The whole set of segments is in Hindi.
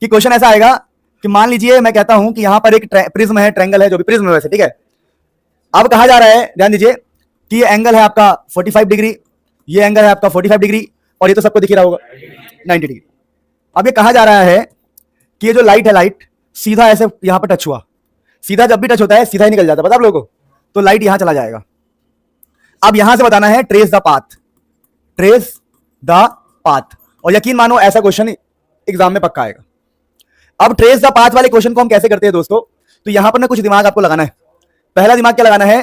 कि क्वेश्चन ऐसा आएगा कि मान लीजिए मैं कहता हूं कि यहां पर एक प्रिज्म है, ट्रायंगल है, जो भी प्रिज्म है वैसे, ठीक है। अब कहा जा रहा है, ध्यान दीजिए कि ये एंगल है आपका 45 डिग्री, ये एंगल है आपका 45 डिग्री, और ये तो सबको दिख रहा होगा 90 डिग्री। अब ये कहा जा रहा है कि ये जो लाइट है, लाइट सीधा ऐसे यहां पर टच हुआ, सीधा जब भी टच होता है सीधा ही निकल जाता है, पता आप लोगों को, तो लाइट यहां चला जाएगा। अब यहां से बताना है trace the path, trace the path, और यकीन मानो ऐसा क्वेश्चन एग्जाम में पक्का आएगा। अब ट्रेस द पाथ वाले क्वेश्चन को हम कैसे करते हैं दोस्तों, तो यहां पर ना कुछ दिमाग आपको लगाना है। पहला दिमाग क्या लगाना है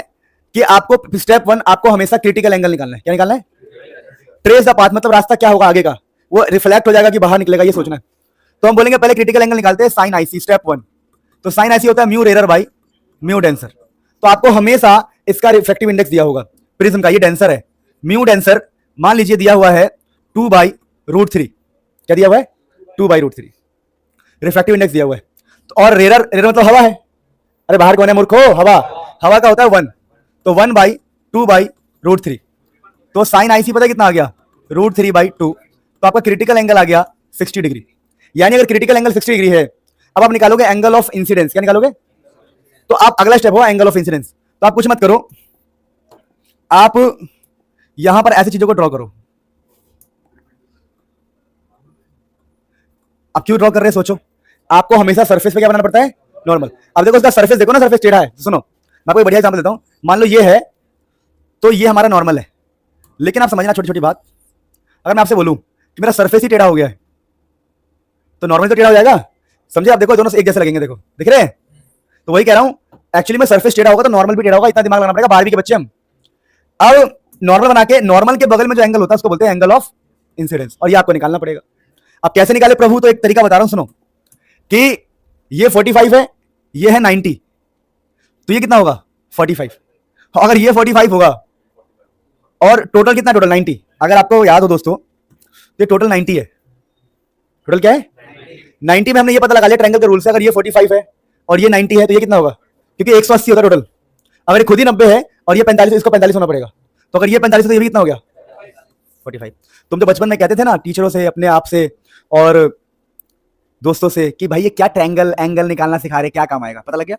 कि आपको स्टेप 1 आपको हमेशा क्रिटिकल एंगल निकालना है। क्या निकालना है? ट्रेस द पाथ, मतलब रास्ता क्या होगा आगे का, वो रिफ्लेक्ट हो जाएगा कि बाहर निकलेगा, ये सोचना है। तो हम बोलेंगे पहले क्रिटिकल एंगल निकालते हैं साइन आईसी, स्टेप 1। तो साइन आईसी होता है mu rarer by mu denser. तो आपको हमेशा इसका रिफ्रैक्टिव इंडेक्स दिया होगा प्रिज्म का, ये डेंसर है, म्यू डेंसर मान लीजिए दिया हुआ है 2/√3। क्या दिया हुआ है? 2/√3 रिफ्रैक्टिव इंडेक्स दिया हुआ है। तो और रेरर, रेरर मतलब हवा है, अरे बाहर कौन है मूर्खो, हवा, हवा का होता है 1, तो 1/2/√3। तो साइन आईसी पता है कितना आ गया? √3/2। तो आपका क्रिटिकल एंगल आ गया 60 डिग्री। यानी अगर क्रिटिकल एंगल 60 डिग्री है, अब आप निकालोगे एंगल ऑफ इंसिडेंस। क्या निकालोगे? तो आप अगला स्टेप होगा एंगल ऑफ इंसिडेंस। तो आप कुछ मत करो, आप यहां पर ऐसी चीजों को ड्रॉ करो। आप क्यों ड्रॉ कर रहे हैं सोचो। आपको हमेशा सरफेस पे क्या बनाना पड़ता है? नॉर्मल। अब देखो इसका सरफेस देखो ना, सरफेस टेढ़ा है। सुनो मैं आपको एक बढ़िया एग्जांपल देता हूं। मान लो ये है, तो ये हमारा नॉर्मल है, लेकिन आप समझना छोटी छोटी बात, अगर मैं आपसे बोलूं कि मेरा सरफेस ही टेढ़ा हो गया है, तो नॉर्मल तो टेढ़ा हो जाएगा। समझे आप? देखो दोनों एक जैसे लगेंगे, देखो दिख रहे हैं? तो वही कह रहा हूं, एक्चुअली में सरफेस टेढ़ा होगा तो नॉर्मल भी टेढ़ा होगा, इतना दिमाग लगाना पड़ेगा, 12वीं के बच्चे हम। अब नॉर्मल बना के नॉर्मल के बगल में जो एंगल होता है उसको बोलते हैं एंगल ऑफ इंसिडेंस, और ये आपको निकालना पड़ेगा। अब कैसे निकाले प्रभु? तो एक तरीका बता रहा हूं, सुनो कि ये 45 है, ये है 90, तो ये कितना होगा? 45। अगर ये 45 होगा और टोटल कितना? टोटल 90। अगर आपको याद हो दोस्तों, तो ये टोटल 90 है। टोटल क्या है? 90 में हमने ये पता लगा लिया ट्रायंगल के रूल से, अगर ये 45 है और ये 90 है तो ये कितना होगा? क्योंकि 180 होता है टोटल। अगर ये खुद ही 90 है और ये 45, इसको 45 होना पड़ेगा। तो अगर ये 45 है तो ये भी कितना हो गया? 45। तुम जो बचपन में कहते थे ना टीचरों से, अपने आप से और दोस्तों से कि भाई ये क्या ट्रायंगल एंगल निकालना सिखा रहे, क्या काम आएगा? पता लग गया?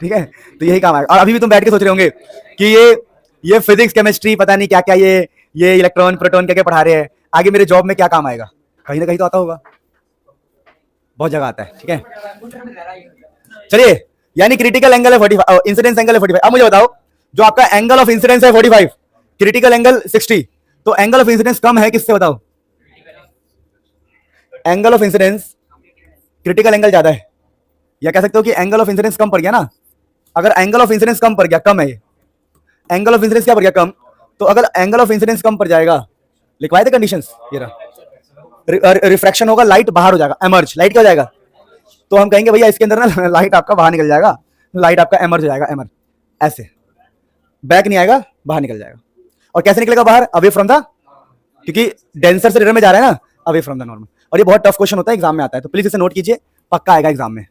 ठीक है, तो यही काम आएगा। और अभी भी तुम बैठ के सोच रहे होंगे कि ये फिजिक्स केमिस्ट्री पता नहीं क्या क्या, ये इलेक्ट्रॉन प्रोटॉन क्या क्या पढ़ा रहे हैं, आगे मेरे जॉब में क्या काम आएगा? कहीं ना कहीं तो आता होगा, बहुत जगह आता है। ठीक है, चलिए, यानी क्रिटिकल एंगल है 45, इंसिडेंस एंगल है 45। अब मुझे बताओ, जो आपका एंगल ऑफ इंसिडेंस है 45, क्रिटिकल एंगल 60, तो एंगल ऑफ इंसिडेंस कम है किससे? बताओ। Angle of incidence critical angle ज्यादा है, या कह सकते हो कि एंगल ऑफ इंसिडेंस कम पड़ गया ना। अगर एंगल ऑफ इंसिडेंस कम पड़ गया, कम है ये एंगल ऑफ इंसिडेंस, क्या पड़ गया? कम। तो अगर एंगल ऑफ इंसिडेंस कम पड़ जाएगा, लिखवाए थे कंडीशंस, ये रहा, रिफ्रैक्शन होगा, लाइट बाहर हो जाएगा, एमर्ज, लाइट क्या हो जाएगा? तो हम कहेंगे भैया इसके अंदर ना लाइट आपका बाहर निकल जाएगा, लाइट आपका एमर्ज हो जाएगा, एमर ऐसे बैक नहीं आएगा, बाहर निकल जाएगा। और कैसे निकलेगा बाहर? अवे फ्रॉम द, क्योंकि डेंसर से रेयर में जा रहा है ना, अवे फ्रॉम द नॉर्मल। और ये बहुत टफ क्वेश्चन होता है, एग्जाम में आता है, तो प्लीज इसे नोट कीजिए, पक्का आएगा एग्जाम में।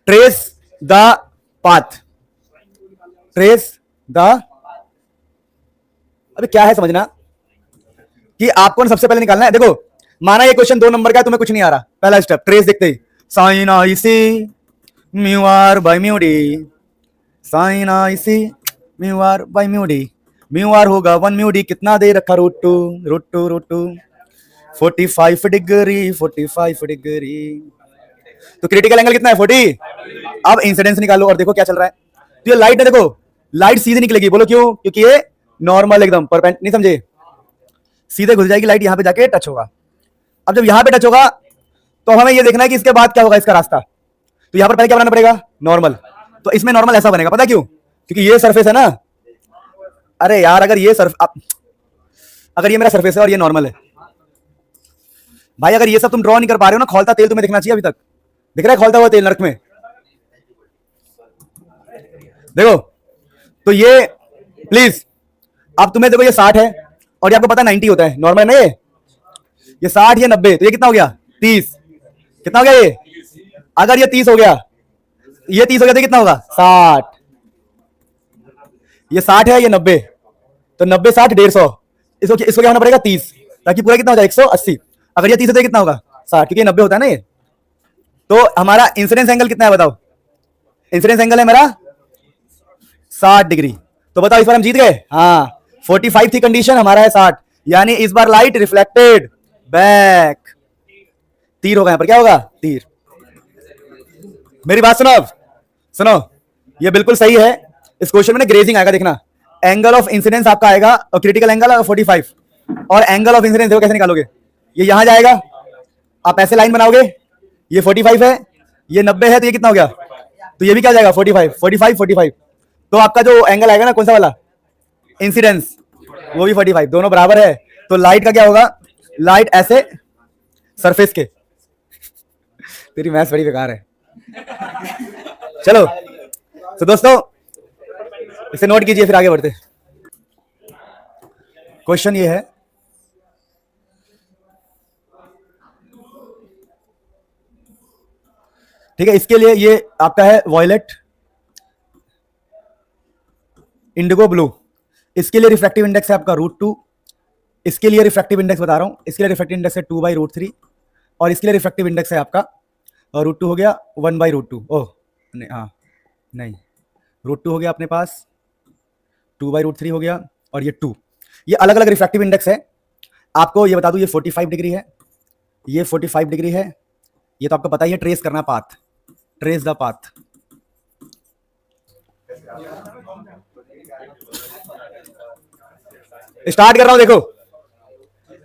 Trace the path, trace the, अभी क्या है समझना कि आपको सबसे पहले निकालना है। देखो माना ये क्वेश्चन 2 नंबर का है, तुम्हें कुछ नहीं आ रहा, पहला स्टेप ट्रेस देखते ही, sine I C mu R by mu D, sine I C mu R by mu D, mu R होगा 1 म्यू डी, कितना दे रखा? √2 45 डिग्री, 45 डिग्री। तो क्रिटिकल एंगल कितना है? 40। अब इंसिडेंस निकालो और देखो क्या चल रहा है। तो ये लाइट है, देखो लाइट सीधे निकलेगी, बोलो क्यों? क्योंकि ये नॉर्मल एकदम परपेंड, नहीं समझे? सीधे घुस जाएगी लाइट, यहां पे जाके टच होगा। अब जब यहां पे टच होगा तो हमें ये देखना है कि इसके बाद क्या होगा इसका रास्ता। तो यहां पर पहले क्या बनाना पड़ेगा? नॉर्मल। तो इसमें नॉर्मल ऐसा बनेगा, पता क्यों? क्योंकि ये सरफेस है ना, अरे यार अगर ये अगर ये मेरा सरफेस है और ये नॉर्मल है भाई, अगर ये सब तुम ड्रॉ नहीं कर पा रहे हो ना, खौलता तेल तुम्हें दिखना चाहिए। अभी तक दिख रहा है खौलता हुआ तेल नर्क में? देखो तो ये प्लीज, अब तुम्हें देखो ये 60 है और ये आपको पता 90 होता है, नॉर्मल है ना ये 60, ये 90, तो ये कितना हो गया? 30। कितना हो गया ये? अगर ये 30 हो गया, ये 30 हो गया तो कितना होगा? 60। ये 60 है, ये 90, तो 90 60 150, इसको क्या होना पड़ेगा? 30, ताकि पूरा कितना हो जाए? 180। अगर ये 30 होता है कितना होगा 60, क्योंकि 90 होता है ना ये। तो हमारा इंसिडेंस एंगल कितना है बताओ, इंसिडेंस एंगल है मेरा 60 डिग्री। तो बताओ इस बार हम जीत गए। हाँ 45 थी कंडीशन, हमारा है 60, यानी इस बार लाइट रिफ्लेक्टेड बैक। तीर होगा यहां पर, क्या होगा तीर। मेरी बात सुनो, अब सुनो, ये बिल्कुल सही है। इस क्वेश्चन में ना ग्रेजिंग आएगा, देखना एंगल ऑफ इंसिडेंस आपका आएगा और क्रिटिकल एंगल 45, और एंगल ऑफ इंसिडेंस देखो कैसे निकालोगे, ये यहां जाएगा, आप ऐसे लाइन बनाओगे, ये 45 है, ये 90 है, तो ये कितना हो गया, तो ये भी क्या हो जाएगा 45 45 45। तो आपका जो एंगल आएगा ना कौन सा वाला, इंसिडेंस, वो भी 45, दोनों बराबर है। तो लाइट का क्या होगा, लाइट ऐसे सरफेस के। तेरी मैथ्स बड़ी बेकार है। चलो तो दोस्तों इसे नोट कीजिए, फिर आगे बढ़ते। क्वेश्चन ये है, ठीक है, इसके लिए ये आपका है वॉयलेट, इंडिगो, ब्लू। इसके लिए रिफ्रैक्टिव इंडेक्स है आपका √2। इसके लिए रिफ्रैक्टिव इंडेक्स बता रहा हूं, इसके लिए रिफ्रैक्टिव इंडेक्स है 2/√3, और इसके लिए रिफ्रैक्टिव इंडेक्स है आपका √2 हो गया 1/√2। ओह नहीं, हाँ नहीं, √2 हो गया अपने पास, 2/√3 हो गया, और ये 2। ये अलग अलग रिफ्रैक्टिव इंडेक्स है। आपको ये बता दूं, ये 45 डिग्री है, ये 45 डिग्री है, ये तो आपको पता ही है, ट्रेस करना path, trace the path. Start कर रहा हूं, देखो,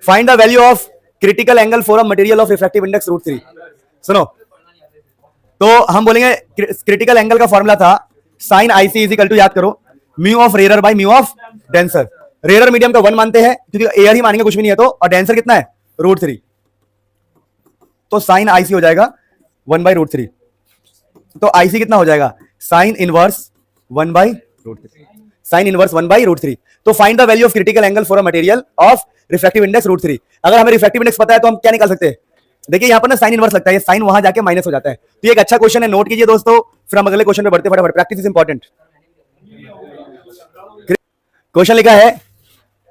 find the value of critical angle for a material of refractive index √3। सुनो, तो हम बोलेंगे क्रिटिकल एंगल का फॉर्मूला था sine IC is equal to, याद करो, mu of rare by mu of denser. Rare medium का 1 मानते हैं क्योंकि एयर ही मानेंगे, कुछ भी नहीं है तो, और डेंसर कितना है √3, तो साइन आईसी हो जाएगा 1/√3। तो आईसी कितना हो जाएगा, साइन इनवर्स 1/√3, साइन इनवर्स 1/√3। तो find the value of critical angle for a material of refractive index √3। अगर हमें रिफ्रैक्टिव इंडेक्स पता है तो हम क्या निकाल सकते हैं, देखिए यहां पर ना साइन इनवर्स लगता है, साइन वहां जाके माइनस हो जाता है। तो ये एक अच्छा क्वेश्चन है, नोट कीजिए दोस्तों, फिर हम अगले क्वेश्चन पे बढ़ते फटाफट, प्रैक्टिस इज इंपॉर्टेंट। क्वेश्चन लिखा है,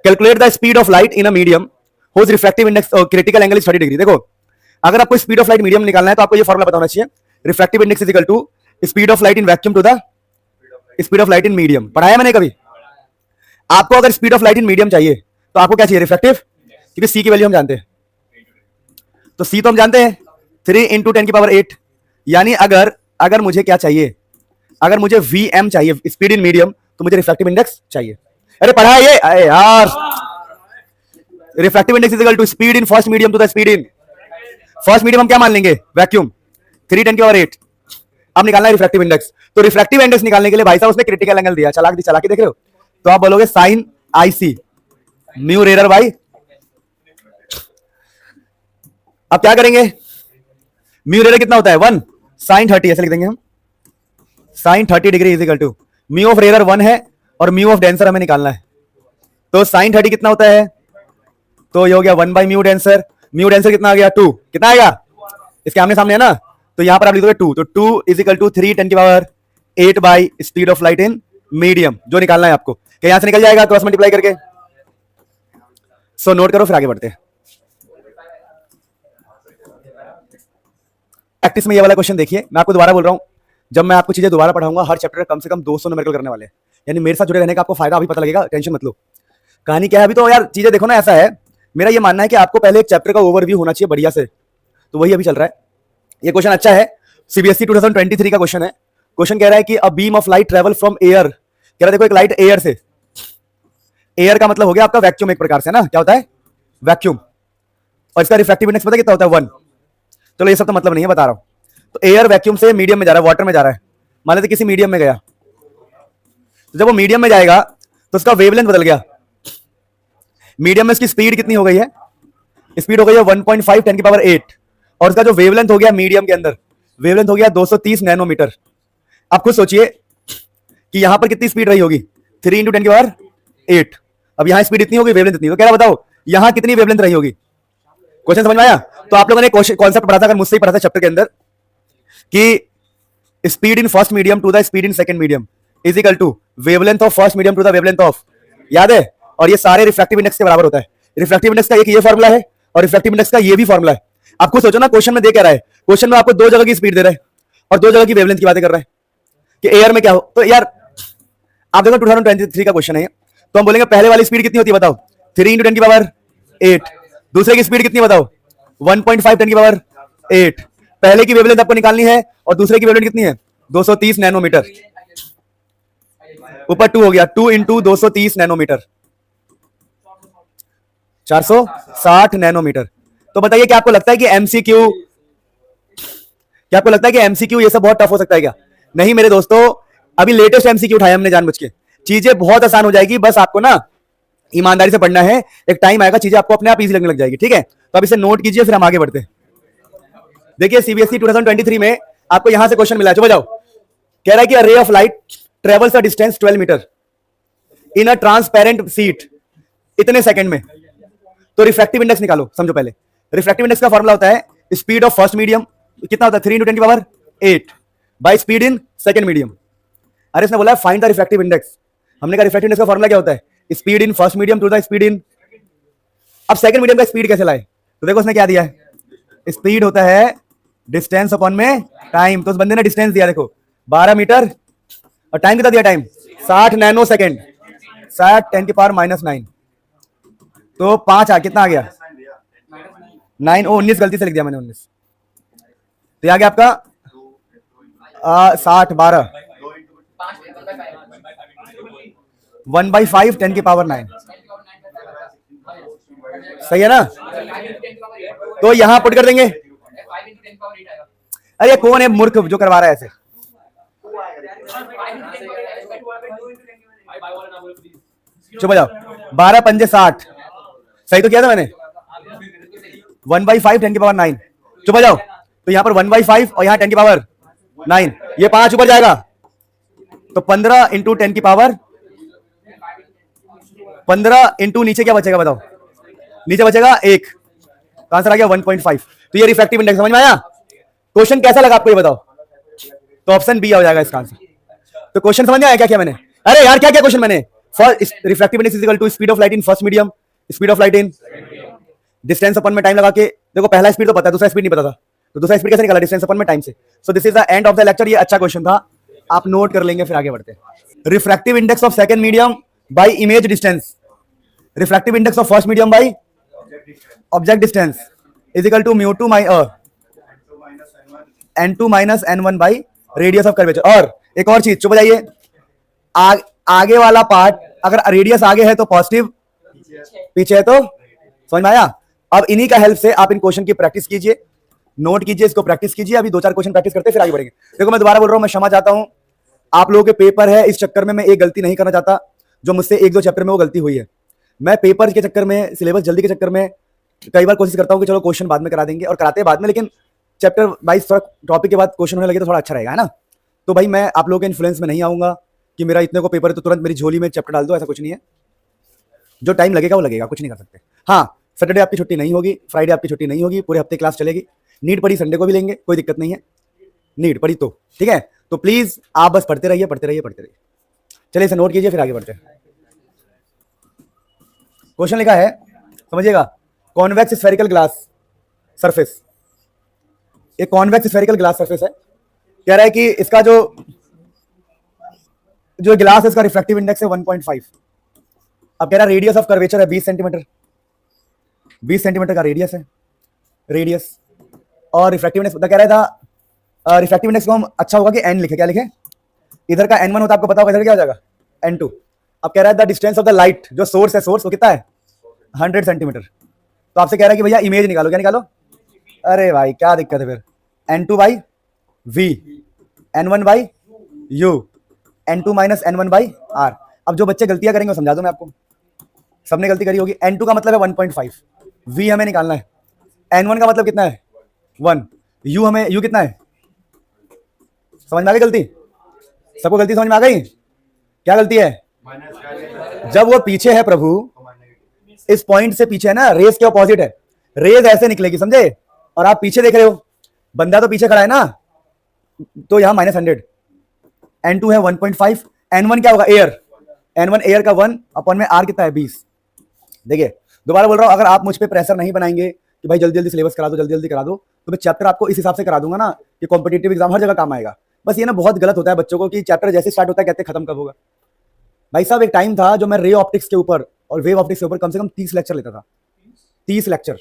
calculate the speed of light in a medium whose refractive index critical angle is 30 degree. देखो, अगर आपको स्पीड ऑफ लाइट मीडियम निकालना है तो आपको ये फॉर्मूला पता होना चाहिए, refractive index is equal to speed of light in vacuum to the speed of light in medium. पढ़ाया मैंने कभी आपको, अगर स्पीड ऑफ लाइट इन मीडियम चाहिए तो आपको क्या चाहिए, रिफ्रैक्टिव, क्योंकि सी की वैल्यू हम जानते हैं, तो सी तो हम जानते हैं 3 × 10⁸, यानी अगर मुझे क्या चाहिए, अगर मुझे Vm चाहिए स्पीड इन मीडियम, तो मुझे रिफ्रैक्टिव इंडेक्स चाहिए। अरे पढ़ा है ये, अरे यार, refractive index is equal to speed in first medium to the speed in first medium, हम क्या मान लेंगे, वैक्यूम, 3 × 10⁸। अब निकालना है रिफ्रैक्टिव इंडेक्स, तो रिफ्रैक्टिव इंडेक्स निकालने के लिए भाई साहब उसने क्रिटिकल एंगल दिया, चला के देख रहे हो, तो आप बोलोगे sine IC mu rare by, अब क्या करेंगे, म्यू रेयर कितना होता है 1, साइन 30, ऐसे लिख देंगे हम, sine 30 degree is equal to mu of rare 1 है और म्यू ऑफ डेंसर हमें निकालना है। तो साइन 30 कितना होता है, तो ये हो गया 1/म्यू डेंसर, म्यू डेंसर कितना आ गया 2, कितना आएगा, इसके आमने सामने है ना, तो यहां पर आप लिख दोगे 2, तो 2 is equal to 3 × 10⁸ by speed of light in medium, जो निकालना है आपको, क्या यहां से निकल जाएगा क्रॉस मल्टीप्लाई करके। सो नोट करो, फिर आगे बढ़ते हैं। प्रैक्टिस में ये वाला क्वेश्चन देखिए, मैं आपको दोबारा बोल रहा हूं, जब मैं आपको चीजें दोबारा पढ़ाऊंगा हर चैप्टर कम से कम 200 न्यूमेरिकल करने वाले हैं, यानी मेरे साथ जुड़े रहने का आपको फायदा अभी पता लगेगा, टेंशन मत लो। कहानी क्या है, अभी तो यार चीजें देखो ना, ऐसा है, मेरा ये मानना है कि आपको पहले एक चैप्टर का ओवरव्यू होना चाहिए बढ़िया से, तो वही अभी चल रहा है। ये क्वेश्चन अच्छा है, सीबीएसई 2023 का क्वेश्चन है। क्वेश्चन कह रहा है कि a beam of light travel from air, कह रहा है देखो एक लाइट एयर से, एयर का मतलब हो गया आपका वैक्यूम एक प्रकार से ना, क्या होता है वैक्यूम, और इसका रिफ्रैक्टिव इंडेक्स पता कितना होता है 1। चलो ये सब तो मतलब नहीं है, बता रहा हूं। तो एयर वैक्यूम से मीडियम में जा रहा है, वाटर में जा रहा है, मान लेते किसी मीडियम में गया, तो जब वो मीडियम में जाएगा तो उसका वेवलेंथ बदल गया, मीडियम में इसकी स्पीड कितनी हो गई है, स्पीड हो गई है 1.5 10⁸, और उसका जो वेवलेंथ हो गया मीडियम के अंदर, वेवलेंथ हो गया 230 नैनोमीटर। आप खुद सोचिए कि यहां पर कितनी स्पीड रही होगी, 3 × 10⁸। अब यहां स्पीड इतनी होगी, वेवलेंथ इतनी, तो क्या बताओ यहां कितनी वेवलेंथ रही होगी। क्वेश्चन समझ में आया। तो आप लोगों ने कॉन्सेप्ट पढ़ा था, अगर मुझसे ही पढ़ा था चैप्टर के अंदर, कि speed in first medium to the speed in second medium is equal to wavelength of first medium to the wavelength of, याद है, और ये सारे रिफ्रैक्टिव इंडेक्स के बराबर होता है। रिफ्रैक्टिव इंडेक्स का एक ये फॉर्मूला है और रिफ्रैक्टिव इंडेक्स का ये भी फॉर्मूला है। आपको सोचो ना, क्वेश्चन में दे क्या रहा है, क्वेश्चन में आपको दो जगह की स्पीड दे रहा है और दो जगह की वेवलेंथ की बातें कर रहा है कि एयर में क्या हो। तो यार आप देखो 2023 का क्वेश्चन है ये, तो हम बोलेंगे पहले वाली स्पीड कितनी होती है बताओ, 3 × 10⁸। दूसरे की स्पीड कितनी बताओ, 1.5 10⁸। पहले की वेवलेंथ आपको निकालनी है और दूसरे की वेवलेंथ कितनी है, 230 नैनोमीटर। ऊपर 2 हो गया, 2 × 230 नैनोमीटर, 460 नैनोमीटर। तो बताइए क्या आपको लगता है कि एमसीक्यू, क्या आपको लगता है कि एमसीक्यू ये सब बहुत टफ हो सकता है क्या? नहीं मेरे दोस्तों, अभी लेटेस्ट एमसीक्यू उठाया हमने जानबूझ के, चीजें बहुत आसान हो जाएगी, बस आपको ना ईमानदारी से पढ़ना है। एक टाइम आएगा चीजें आपको अपने आप इजी लगने लग जाएगी, ठीक है? तो अब इसे नोट कीजिए, फिर हम आगे बढ़ते हैं। देखिए सीबीएसई 2023 में आपको यहां से क्वेश्चन मिला है, चलो जाओ। कह रहा है कि ray of light travels a distance 12 metre in a transparent sheet इतने सेकंड में। तो रिफ्रैक्टिव इंडेक्स निकालो। समझो पहले, रिफ्रैक्टिव इंडेक्स का फॉर्मूला होता है स्पीड ऑफ फर्स्ट मीडियम कितना होता है, 3 × 10⁸ by speed in second medium. अरे इसने बोला है फाइंड द रिफ्रैक्टिव इंडेक्स। हमने कहा रिफ्रैक्टिव इंडेक्स का फॉर्मूला क्या होता है, speed in first medium to the speed in. अब सेकंड मीडियम का स्पीड कैसे लाए, तो देखो उसने क्या दिया है, स्पीड होता है डिस्टेंस अपॉन में टाइम। तो उस बंदे ने डिस्टेंस दिया, देखो 12 मीटर, और टाइम कितना दिया, टाइम 60 नैनो सेकेंड, 60 10⁻⁹। तो 5 कितना आ गया, 9, 19 गलती से लिख दिया मैंने 19। तो आ गया आपका 60 12 1/5 10⁻⁹। सही है ना? तो यहां पुट कर देंगे। अरे कौन है मूर्ख जो करवा रहा है ऐसे? चुप जाओ। 12 पंजे 60, सही तो किया था मैंने, 1/5 10⁻⁹। चुप जाओ। तो यहां पर 1/5 और यहां 10⁻⁹, ये 5 ऊपर जाएगा, तो 15 × 15 इंटू नीचे क्या बचेगा बताओ, नीचे बचेगा 1, तो आंसर आ गया 1.5। तो ये रिफ्रैक्टिव इंडेक्स समझ में आया? क्वेश्चन कैसा लगा आपको ये बताओ? तो ऑप्शन बी हो जाएगा इसका आंसर। तो क्वेश्चन समझ में आया क्या क्या मैंने? अरे यार क्या क्या क्वेश्चन मैंने, first refractive index is equal to speed of light in first medium, speed of light in distance अपन में टाइम लगा के। देखो पहला स्पीड तो पता है, दूसरा स्पीड नहीं पता था, तो दूसरा स्पीड कैसे निकाला, डिस्टेंस अपन में टाइम से। So this is the end of the lecture. ये अच्छा क्वेश्चन था, आप नोट कर लेंगे, फिर आगे बढ़ते हैं। Refractive index of second medium by image distance, refractive index of first medium by object distance is equal to μ2 n2 - n1 by radius of curvature. और एक और चीज, चुप जाइए, आगे वाला पार्ट अगर रेडियस आगे है तो पॉजिटिव, पीछे है तो, समझ में आया? अब इन्हीं का हेल्प से आप इन क्वेश्चन की प्रैक्टिस कीजिए, नोट कीजिए, इसको प्रैक्टिस कीजिए। अभी 2-4 क्वेश्चन प्रैक्टिस करते फिर आगे बढ़ेंगे। देखो मैं दोबारा बोल रहा हूं, मैं क्षमा चाहता हूं, आप लोगों के पेपर है, इस चक्कर में मैं एक गलती नहीं करना चाहता जो मुझसे 1-2 चैप्टर में वो गलती हुई है। मैं पेपर के चक्कर में, सिलेबस जल्दी के चक्कर में कई बार कोशिश करता हूं कि चलो क्वेश्चन बाद में करा देंगे, और कराते हैं बाद में, लेकिन चैप्टर वाइज थोड़ा टॉपिक के बाद क्वेश्चन होने लगे तो थोड़ा अच्छा रहेगा, है ना? तो भाई मैं आप लोगों के इन्फ्लुएंस में नहीं आऊंगा कि मेरा इतने को पेपर है तो तुरंत मेरी झोली में चैप्टर डाल दो, ऐसा कुछ नहीं है। जो टाइम लगेगा वो लगेगा, कुछ नहीं कर सकते। हाँ, सैटरडे आपकी छुट्टी नहीं होगी, फ्राइडे आपकी छुट्टी नहीं होगी, पूरे हफ्ते क्लास चलेगी। नीट पढ़ी संडे को भी लेंगे, कोई दिक्कत नहीं है, नीट पढ़ी तो ठीक है। तो प्लीज आप बस पढ़ते रहिए, पढ़ते रहिए, पढ़ते रहिए। चलिए इसे नोट कीजिए, फिर आगे बढ़ते हैं। क्वेश्चन लिखा है, समझिएगा, कॉन्वेक्स स्फेरिकल ग्लास सरफेस, एक कॉन्वेक्स स्फेरिकल ग्लास सरफेस है। कह रहा है कि इसका जो ग्लास है इसका रिफ्रैक्टिव इंडेक्स है 1.5। अब कह रहा है रेडियस ऑफ कर्वेचर है 20 सेंटीमीटर, 20 सेंटीमीटर का रेडियस है, रेडियस। और रिफ्रैक्टिव इंडेक्स कह रहा था, रिफ्रैक्टिव इंडेक्स को हम अच्छा होगा कि n लिखे, क्या लिखे, इधर का n1 होता है आपको पता होगा, इधर क्या हो जाएगा n2। अब कह रहा है the distance of the light, जो सोर्स है, सोर्स वो कितना है 100 सेंटीमीटर। तो आपसे कह रहा है कि भैया इमेज निकालो, क्या निकालो? अरे भाई क्या दिक्कत है फिर, n2/v, n1/u, n2 - n1/r। अब जो बच्चे गलतियां करेंगे वो समझा दो मैं आपको, सबने गलती करी होगी। n2 का मतलब है 1.5, v हमें निकालना है, n1 का मतलब कितना है 1, u हमें, u कितना है, समझ में आ गई गलती? सबको गलती समझ में आ गई? क्या गलती है? जब वो पीछे है प्रभु, इस पॉइंट से पीछे है ना, रेस के ऑपोजिट है, रेस ऐसे निकलेगी, समझे? और आप पीछे देख रहे हो, बंदा तो पीछे खड़ा है ना, तो यहां -100, n2 है 1.5, n1 क्या होगा, एयर, n1 एयर का 1 अपॉन में r कितना है 20। देखिए दोबारा बोल रहा हूं, अगर आप मुझ पे प्रेशर नहीं बनाएंगे कि भाई जल्दी जल्दी सिलेबस करा दो, जल्दी जल्दी करा दो, तो मैं चैप्टर आपको इस हिसाब से करा दूंगा ना कि कॉम्पिटेटिव एग्जाम हर जगह काम आएगा। बस ये ना बहुत गलत होता है बच्चों को कि चैप्टर जैसे स्टार्ट होता है कहते हैं खत्म कब होगा। भाई साहब एक टाइम था जो मैं रे ऑप्टिक्स के ऊपर और वेव ऑप्टिक्स के ऊपर कम से कम 30 लेक्चर लेता था। 30 लेक्चर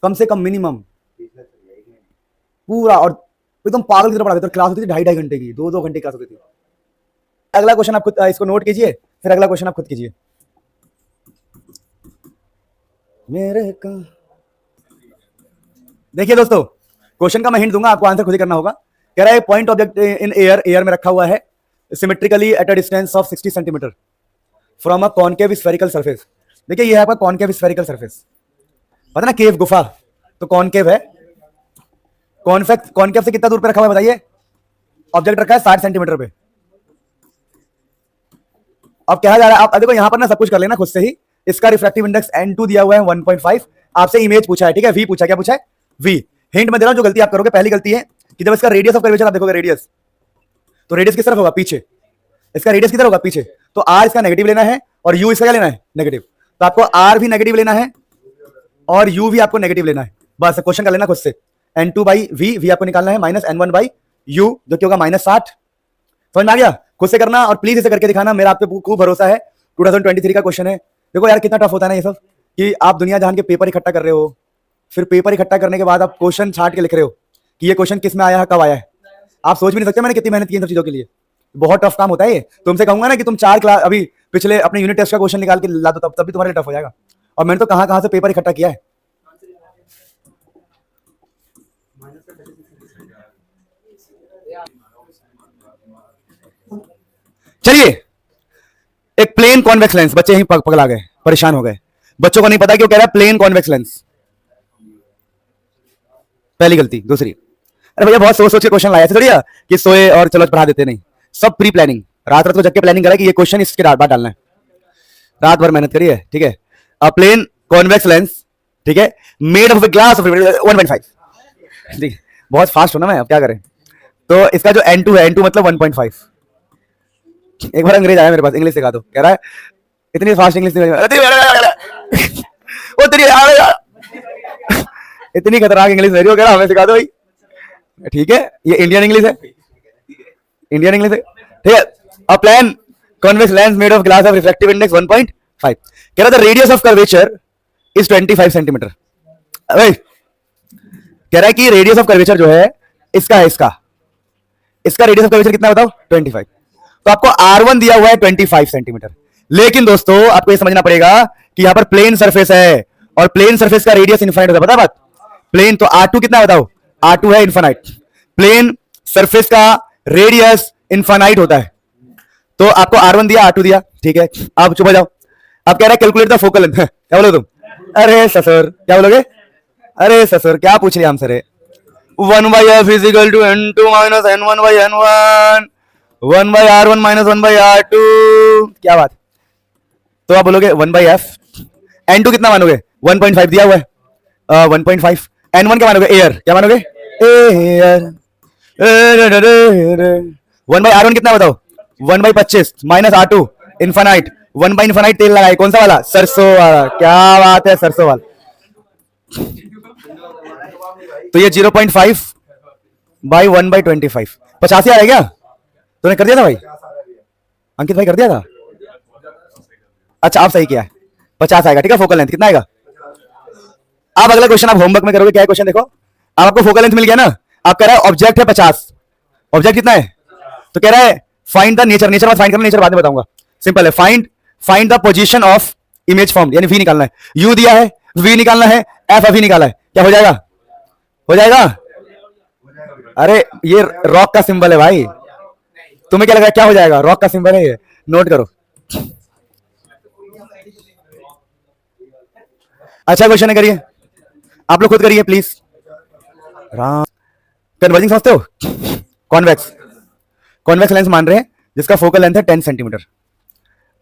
कम से कम मिनिमम पूरा, और एकदम पागल की तरह पढ़ाते थे। क्लास होती थी 2.5 घंटे की, 2 घंटे की क्लास होती थी। अगला क्वेश्चन आप खुद इसको नोट कीजिए, फिर अगला क्वेश्चन आप खुद कीजिए। मेरे का देखिए दोस्तों, क्वेश्चन का मैं हिंट दूंगा, आपको आंसर खुद ही करना होगा। कह रहा है पॉइंट ऑब्जेक्ट इन एयर में रखा हुआ है symmetrically at a distance of 60 centimetre from a concave spherical surface. देखिए ये है आपका कॉनकेव स्फेरिकल सरफेस, पता ना केव गुफा, तो कॉनकेव है। कॉनकेव से कितना दूर पे रखा हुआ है बताइए? ऑब्जेक्ट रखा है 60 सेंटीमीटर पे। अब कहा जा रहा है, आप देखो यहां पर ना सब कुछ कर लेना खुद से ही। इसका रिफ्रैक्टिव इंडेक्स N2 दिया हुआ है 1.5। आपसे इमेज पूछा है, ठीक है, V पूछा, क्या पूछा है? V। हिंट में दे रहा हूं, जो गलती आप करोगे, पहली गलती है कि जब इसका रेडियस ऑफ कर्वेचर आप देखोगे रेडियस, तो रेडियस किस तरफ होगा? पीछे। इसका रेडियस किधर होगा? पीछे। तो R इसका नेगेटिव लेना है और U इसका क्या लेना है? नेगेटिव। तो आपको R भी नेगेटिव लेना है और U भी आपको नेगेटिव लेना है। बस क्वेश्चन कर लेना खुद से। N2/V, V आपको निकालना है माइनस N1/U, जो कि होगा -60। समझ में आ गया? खुद से करना और प्लीज इसे करके दिखाना, मेरा आप पे खूब भरोसा है। 2023 का क्वेश्चन है। देखो यार कितना टफ होता है ना ये सब, कि आप दुनिया जहान के पेपर इकट्ठा कर रहे हो, फिर पेपर इकट्ठा करने के बाद आप क्वेश्चन छांट के लिख रहे हो कि ये क्वेश्चन किस में आया है, कब आया है। आप सोच भी नहीं सकते मैंने कितनी मेहनत की इन सब चीजों के लिए। बहुत टफ काम होता है ये। तुमसे कहूंगा ना कि तुम 4 क्लास अभी पिछले अपने यूनिट टेस्ट का क्वेश्चन निकाल के ला दो, तब भी तुम्हारे लिए टफ हो जाएगा। और मैंने तो कहां से पेपर इकट्ठा किया है। चलिए, एक प्लेन कॉन्वेक्स लेंस, बच्चे ही पगला गए, परेशान हो गए। बच्चों को नहीं पता क्यों कह रहा है प्लेन कॉन्वेक्स लेंस। पहली गलती। दूसरी, अरे भैया बहुत सोच सोच के क्वेश्चन लाया थोड़ी कि सोए और चलो पढ़ा देते, नहीं, सब प्री प्लानिंग। रात रात को जग के प्लानिंग करा कि ये क्वेश्चन इसके बाद डालना है, रात भर मेहनत करिए, ठीक है। अ प्लेन कॉन्वेक्स लेंस, ठीक है, मेड ऑफ ग्लास ऑफ 1.5, ठीक है। बहुत फास्ट हो ना मैं, अब क्या करें। तो इसका जो N2 है, N2 मतलब 1.5। एक बार अंग्रेज आया मेरे पास, इंग्लिश सिखा दो, कह रहा है इतनी फास्ट इंग्लिश वो तेरी इतनी खतरनाक इंग्लिश मेरी, वो कह रहा हमें सिखा दो भाई। ठीक है, ये इंडियन इंग्लिश है, इंडियन इंग्लिश है, ठीक है। A plane convex lens made of glass of refractive index 1.5। कह रहा था radius of curvature is 25 centimetre. कह रहा है कि रेडियस ऑफ कर्वेचर जो है इसका है, इसका रेडियस ऑफ कर्वेचर कितना बताओ? 25। तो आपको R1 दिया हुआ है 25 सेंटीमीटर। लेकिन दोस्तों आपको ये समझना पड़ेगा कि यहां पर प्लेन सरफेस है और प्लेन सरफेस का रेडियस इनफाइनाइट होता है, पता बात? प्लेन तो R2 कितना है बताओ? R2 है इनफाइनाइट। प्लेन सरफेस का रेडियस इनफाइनाइट होता है। तो आपको R1 दिया, R2 दिया, ठीक है। आप चुप हो जाओ। अब कह रहा है कैलकुलेट द फोकल लेंथ। क्या बोलोगे तुम? अरे ससुर, क्या बोलोगे? अरे ससुर क्या पूछ लिया हमसे? 1/f = N2 - N1/N1 1/R1 - 1/R2। क्या बात। तो आप बोलोगे 1/f। N2 कितना मानोगे? 1.5 दिया हुआ है, 1.5। N1 क्या मानोगे? एयर। क्या मानोगे? एयर। 1/R1 कितना बताओ? 1/25 माइनस R2 इनफाइनाइट। 1/इनफाइनाइट तेल लगाए, कौन सा वाला? सरसों वाला। क्या बात है, सरसों वाला। तो ये 0.5/1/25 85 आ रहा है क्या? तूने कर दिया था भाई? अंकित भाई कर दिया था? अच्छा आप सही किया है, 50 आएगा, ठीक है। फोकल लेंथ कितना आएगा? अब अगला क्वेश्चन आप होमवर्क में करोगे, क्या है क्वेश्चन देखो। अब आपको फोकल लेंथ मिल गया ना। आप कह रहा है ऑब्जेक्ट है 50, ऑब्जेक्ट कितना है? तो कह रहा है फाइंड द नेचर। नेचर मत फाइंड करना, नेचर बाद में बताऊंगा, सिंपल है। Find the position of image form, यानी V निकालना है। U दिया है, V निकालना है, F अभी निकाला है, क्या हो जाएगा? हो जाएगा। अरे ये रॉक का सिंबल है भाई, तुम्हें क्या लगा क्या हो जाएगा? रॉक का सिंबल है ये, नोट करो। अच्छा क्वेश्चन है, करिए आप लोग खुद करिए प्लीज। कन्वर्जिंग समझते हो? कॉन्वेक्स लेंस मान रहे हैं जिसका फोकल लेंथ है 10 सेंटीमीटर।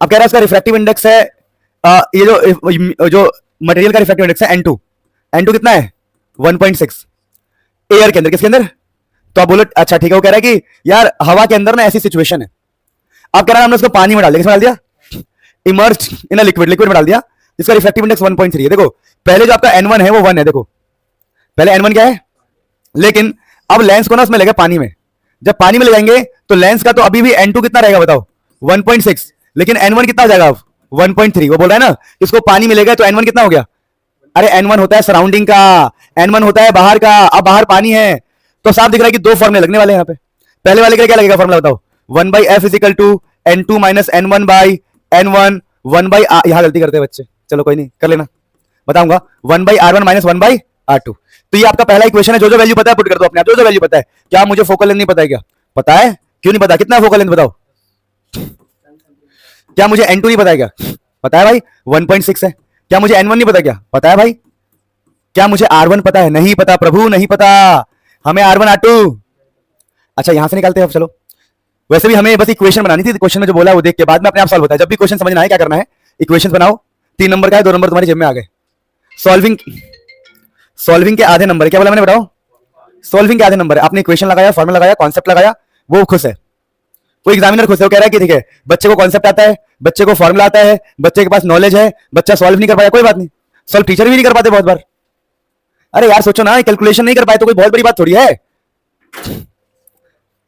अब कह रहा है इसका रिफ्रैक्टिव इंडेक्स है, ये जो मटेरियल का रिफ्रैक्टिव इंडेक्स है N2 कितना है? 1.6। एयर के अंदर, किसके अंदर? तो आप बोलो अच्छा ठीक है। वो कह रहा है कि यार हवा के अंदर ना ऐसी सिचुएशन है। आप कह रहा है हमने उसको पानी में डाल दिया, किसमें डाल दिया? इमर्ज्ड इन अ लिक्विड में डाल दिया, जिसका रिफ्रैक्टिव इंडेक्स 1.3 है। देखो पहले जो आपका N1 है वो 1 है, देखो पहले n1 क्या है, लेकिन अब लेंस को ना उसमें लगे पानी में, जब पानी में ले जाएंगे तो लेंस का तो अभी भी n2 कितना रहेगा बताओ 1.6, लेकिन n1 कितना हो जाएगा अब 1.3। वो बोल रहा है ना इसको पानी मिलेगा तो n1 कितना हो गया, अरे n1 होता है सराउंडिंग का, n1 होता है बाहर का, अब बाहर पानी है तो साफ दिख रहा है कि दो फॉर्मूले लगने वाले हैं यहाँ पे। पहले वाले के लिए क्या लगेगा फॉर्मूला बताओ, 1/f is equal to n2 minus n1 by n1, 1 by, यहाँ गलती करते हैं बच्चे, चलो कोई नहीं कर लेना, बताऊंगा 1/r1 माइनस 1/r2। तो ये आपका पहला इक्वेशन है, जो जो वैल्यू पता है पुट कर दो अपने आप, जो जो वैल्यू पता है। क्या मुझे फोकल लेंथ नहीं पता है, क्या पता है, क्यों नहीं पता, कितना फोकल लेंथ बताओ, क्या मुझे n2 नहीं पता है, क्या पता है भाई 1.6 है। क्या मुझे n1 नहीं पता, क्या पता है भाई। क्या मुझे r1 पता है, नहीं पता प्रभु नहीं पता, हमें r1 r2। अच्छा यहां से निकालते हैं अब, चलो वैसे भी हमें बस इक्वेशन बनानी थी, क्वेश्चन में जो बोला है वो देख के बाद में अपने आप सॉल्व होता है। जब भी क्वेश्चन समझना है क्या करना है, इक्वेशन बनाओ, 3 नंबर का है, 2 नंबर तुम्हारी जेब में आ गए। सॉल्विंग के आधे नंबर, क्या बोला मैंने बताओ, सॉल्विंग के आधे नंबर है। आपने इक्वेशन लगाया, फॉर्मूला लगाया, कॉन्सेप्ट लगाया, वो खुश है, वो एग्जामिनर खुश है, वो कह रहा है कि ठीक है बच्चे को कॉन्सेप्ट आता है, बच्चे को फॉर्मूला आता है, बच्चे के पास नॉलेज है, बच्चा सॉल्व नहीं कर पाया कोई बात नहीं, सॉल्व टीचर भी नहीं कर पाते बहुत बार। अरे यार सोचो ना, कैलकुलेशन नहीं कर पाए तो कोई बहुत बड़ी बात थोड़ी है।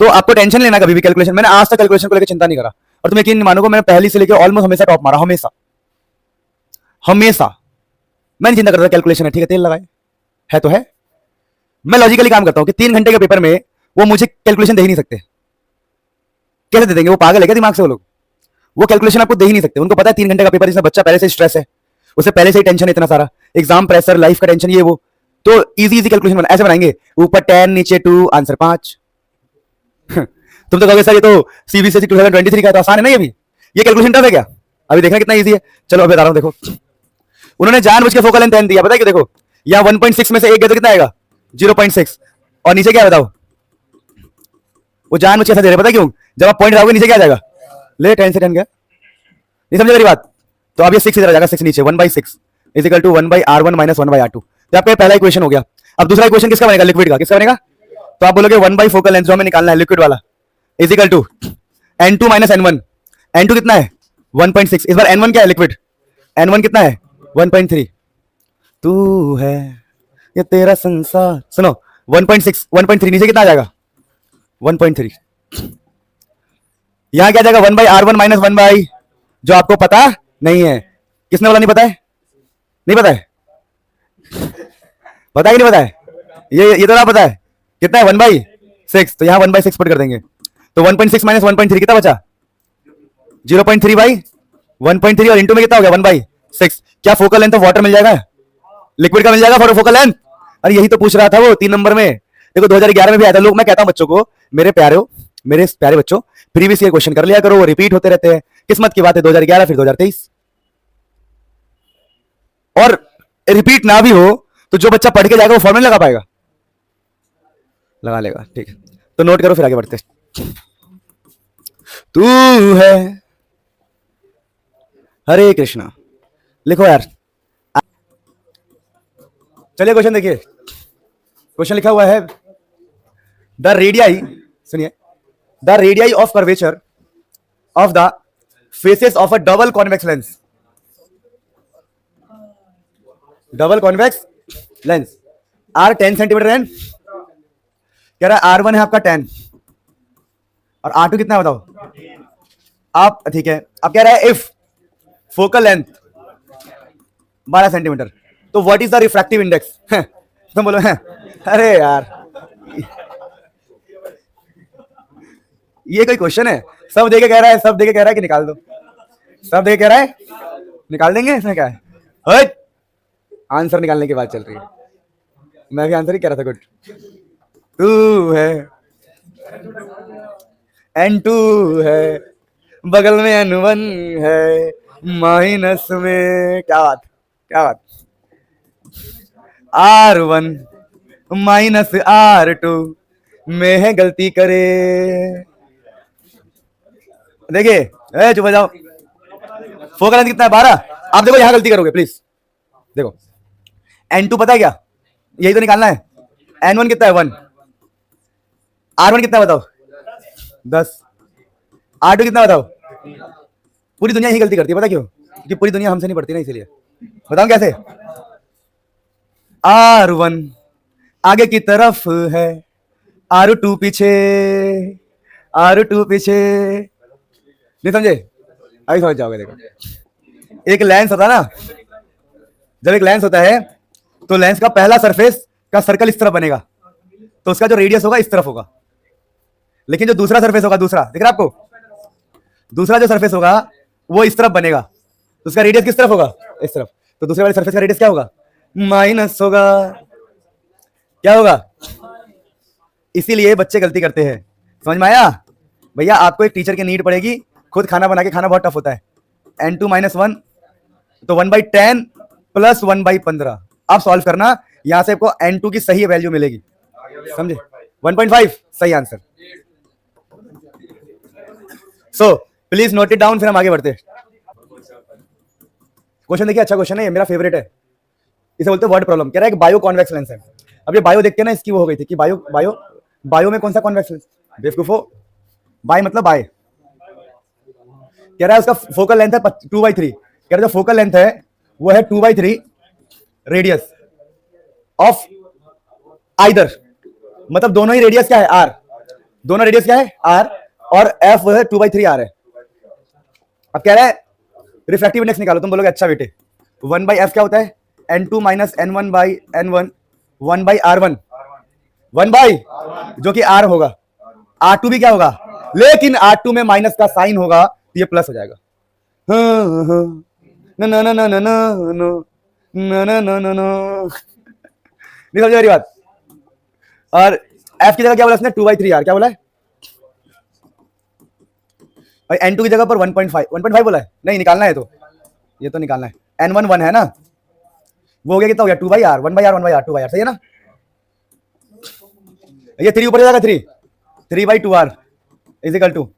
तो आपको टेंशन लेना कभी भी कैलकुलेशन, मैंने आज तक कैलकुलेशन को लेकर चिंता नहीं करा, और तुम यकीन नहीं मानोगे मैंने पहली से लेकर ऑलमोस्ट हमेशा टॉप मारा, हमेशा हमेशा। मैं नहीं चिंता करता कैलकुलेशन है ठीक है तेल लगाए है तो है, मैं लॉजिकली काम करता हूं कि 3 घंटे के पेपर में वो मुझे कैलकुलेशन दे ही नहीं सकते, कैसे दे देंगे, वो पागल है क्या दिमाग से वो लोग, वो कैलकुलेशन आपको दे ही नहीं सकते। उनको पता है 3 घंटे का पेपर, इसमें बच्चा पहले से स्ट्रेस है, उसे पहले से ही टेंशन है इतना सारा, एग्जाम प्रेशर, लाइफ का टेंशन, ये वो, तो इजी इजी कैलकुलेशन ऐसे बनाएंगे, ऊपर 10 नीचे 2 आंसर 5। तुम तो कहोगे सर ये तो सीबीएसई 2023 का है तो आसान है ना, ये कैलकुलेशन टफ है क्या, अभी देखना कितना इजी है। चलो अभी बता रहा हूं, देखो उन्होंने जानबूझ के फोकल लेंथ 10 दिया, पता है कि देखो यहाँ 1.6 में से एक गए तो कितना आएगा 0.6, और नीचे क्या है बताओ, वो जानबूझ के ऐसा दे रहे, पता है क्यों, जब आप पॉइंट लगाओगे नीचे क्या आ जाएगा, ले 10 से 10 गया, नहीं समझे मेरी बात, तो अब ये 6 इधर आ जाएगा, 6 नीचे 1/6 is equal to 1/r1 minus 1/r2। तो आपका पहला इक्वेशन हो गया। अब दूसरा इक्वेशन किसका बनेगा, लिक्विड का, किसका बनेगा, तो आप बोलोगे 1 बाई फोकल लेंथ जो हमें निकालना है लिक्विड वाला is equal to n2 minus n1, n2 कितना है 1.6, इस बार n1 क्या है लिक्विड, n1 कितना है 1.3, तू है ये तेरा संसार, सुनो 1.6 1.3 नीचे कितना आ जाएगा 1.3, यहां क्या आ जाएगा 1/r1 माइनस 1 बाई, जो आपको पता नहीं है, किसने बोला नहीं पता है, नहीं पता है, पता है कि नहीं पता है, ये तो ना पता है कितना है 1/6, तो यहां 1/6 पुट कर देंगे, तो 1.6 माइनस 1.3 कितना बचा 0.3 बाई 1.3, और इंटू में कितना हो गया 1/6। क्या फोकल लेंथ ऑफ वाटर मिल जाएगा, लिक्विड का मिल जाएगा फॉर फोकल लेंथ, अरे यही तो पूछ रहा था वो 3 नंबर में, देखो 2011 में भी आया था। लोग, मैं कहता हूं बच्चों को, मेरे प्यारे बच्चों, प्रीवियस ईयर क्वेश्चन कर लिया करो, वो रिपीट होते रहते हैं, किस्मत की बात है 2011 फिर 2023, और रिपीट ना भी हो तो जो बच्चा पढ़ के जाएगा वो फॉर्मूला लगा पाएगा, लगा लेगा, ठीक है तो नोट करो फिर आगे बढ़ते। तू है, हरे कृष्णा, लिखो यार, चलिए क्वेश्चन देखिए, क्वेश्चन लिखा हुआ है द रेडियाई, सुनिए, the radii of curvature of the faces of a double convex lens, double convex lens are 10 centimetre and, कह रहा है R1 है आपका 10 और R2 कितना है बताओ आप, ठीक है अब कह रहा है इफ फोकल लेंथ 12 सेंटीमीटर तो what is the refractive index, तुम बोलो है, अरे यार ये कोई क्वेश्चन है, सब देके कह रहा है, सब देके कह रहा है कि निकाल दो, सब देके कह रहा है निकाल देंगे, इसमें क्या है, आंसर निकालने की बात चल रही है, मैं भी आंसर ही कह रहा था, गुड, टू है n2 है, बगल में n1 है, माइनस में क्या बात, क्या बात, R1 माइनस R2 में है गलती करे, देखिए चुप हो जाओ, फोकल लेंथ कितना है 12, आप देखो यहां गलती करोगे प्लीज, देखो n2 पता है क्या, यही तो निकालना है, n1 कितना है 1, R1 कितना बताओ 10, R2 कितना बताओ, पूरी दुनिया ही गलती करती है, पता क्यों, क्योंकि पूरी दुनिया हमसे नहीं पढ़ती ना, इसीलिए बताऊं कैसे, R1 आगे की तरफ है, R2 पीछे, R2 पीछे, नहीं समझे? अभी समझ जाओगे। देखो एक लेंस होता है ना, जब एक लेंस होता है तो लेंस का पहला सरफेस का सर्कल इस तरफ बनेगा, तो उसका जो रेडियस होगा इस तरफ होगा। लेकिन जो दूसरा सरफेस होगा, दूसरा दिख रहा है आपको, दूसरा जो सरफेस होगा वो इस तरफ बनेगा, तो उसका रेडियस किस तरफ होगा? इस तरफ। तो दूसरे वाले सरफेस का रेडियस क्या होगा? माइनस होगा। क्या होगा? इसीलिए बच्चे गलती करते हैं। समझ में आया? भैया आपको एक टीचर की नीड पड़ेगी, खुद खाना बना के खाना बहुत टफ होता है। n2 - 1 तो 1/10 प्लस 1/15। आप सॉल्व करना, यहां से आपको n2 की सही वैल्यू मिलेगी। समझे? 1.5 सही answer. So please note it down, फिर हम आगे बढ़ते हैं। क्वेश्चन देखिए, अच्छा क्वेश्चन है, ये मेरा फेवरेट है। इसे बोलते हैं वर्ड प्रॉब्लम। कह रहा है कि बायो कॉन्वेक्स लेंस है। अब ये बायो देखते हैं ना, इसकी वो हो गई थी कि बायो बायो बायो में कौन सा कॉन्वेक्स लेंस? बेवकूफो, बाय मतलब बाय। कह रहा है उसका फोकल लेंथ है 2/3। कह रहा है जो फोकल लेंथ है वो है 2/3 रेडियस ऑफ आइदर, मतलब दोनों ही रेडियस क्या है? R। दोनों रेडियस क्या है? R, और F है 2/3 R है। अब कह रहा है रिफ्रैक्टिव इंडेक्स निकालो। तुम बोलोगे अच्छा बेटे 1/F क्या होता है? n2 - n1/n1 1/R1, 1 जो कि R होगा। R2 भी क्या होगा? लेकिन R2 में माइनस का साइन होगा तो ये प्लस हो जाएगा। ना ना ना ना ना ना ना ना ना, नहीं समझ मेरी बात? और F की जगह क्या बोला इसने? 2/3 R। क्या बोला है? और n2 की जगह पर 1.5 बोला है। नहीं निकालना है, तो ये तो निकालना है। n1 1 है ना, वो हो गया कितना हो गया? 2/R, 1/R 1/R 2/R, सही है ना? ये 3 ऊपर जाएगा, 3/2R इज इक्वल टू,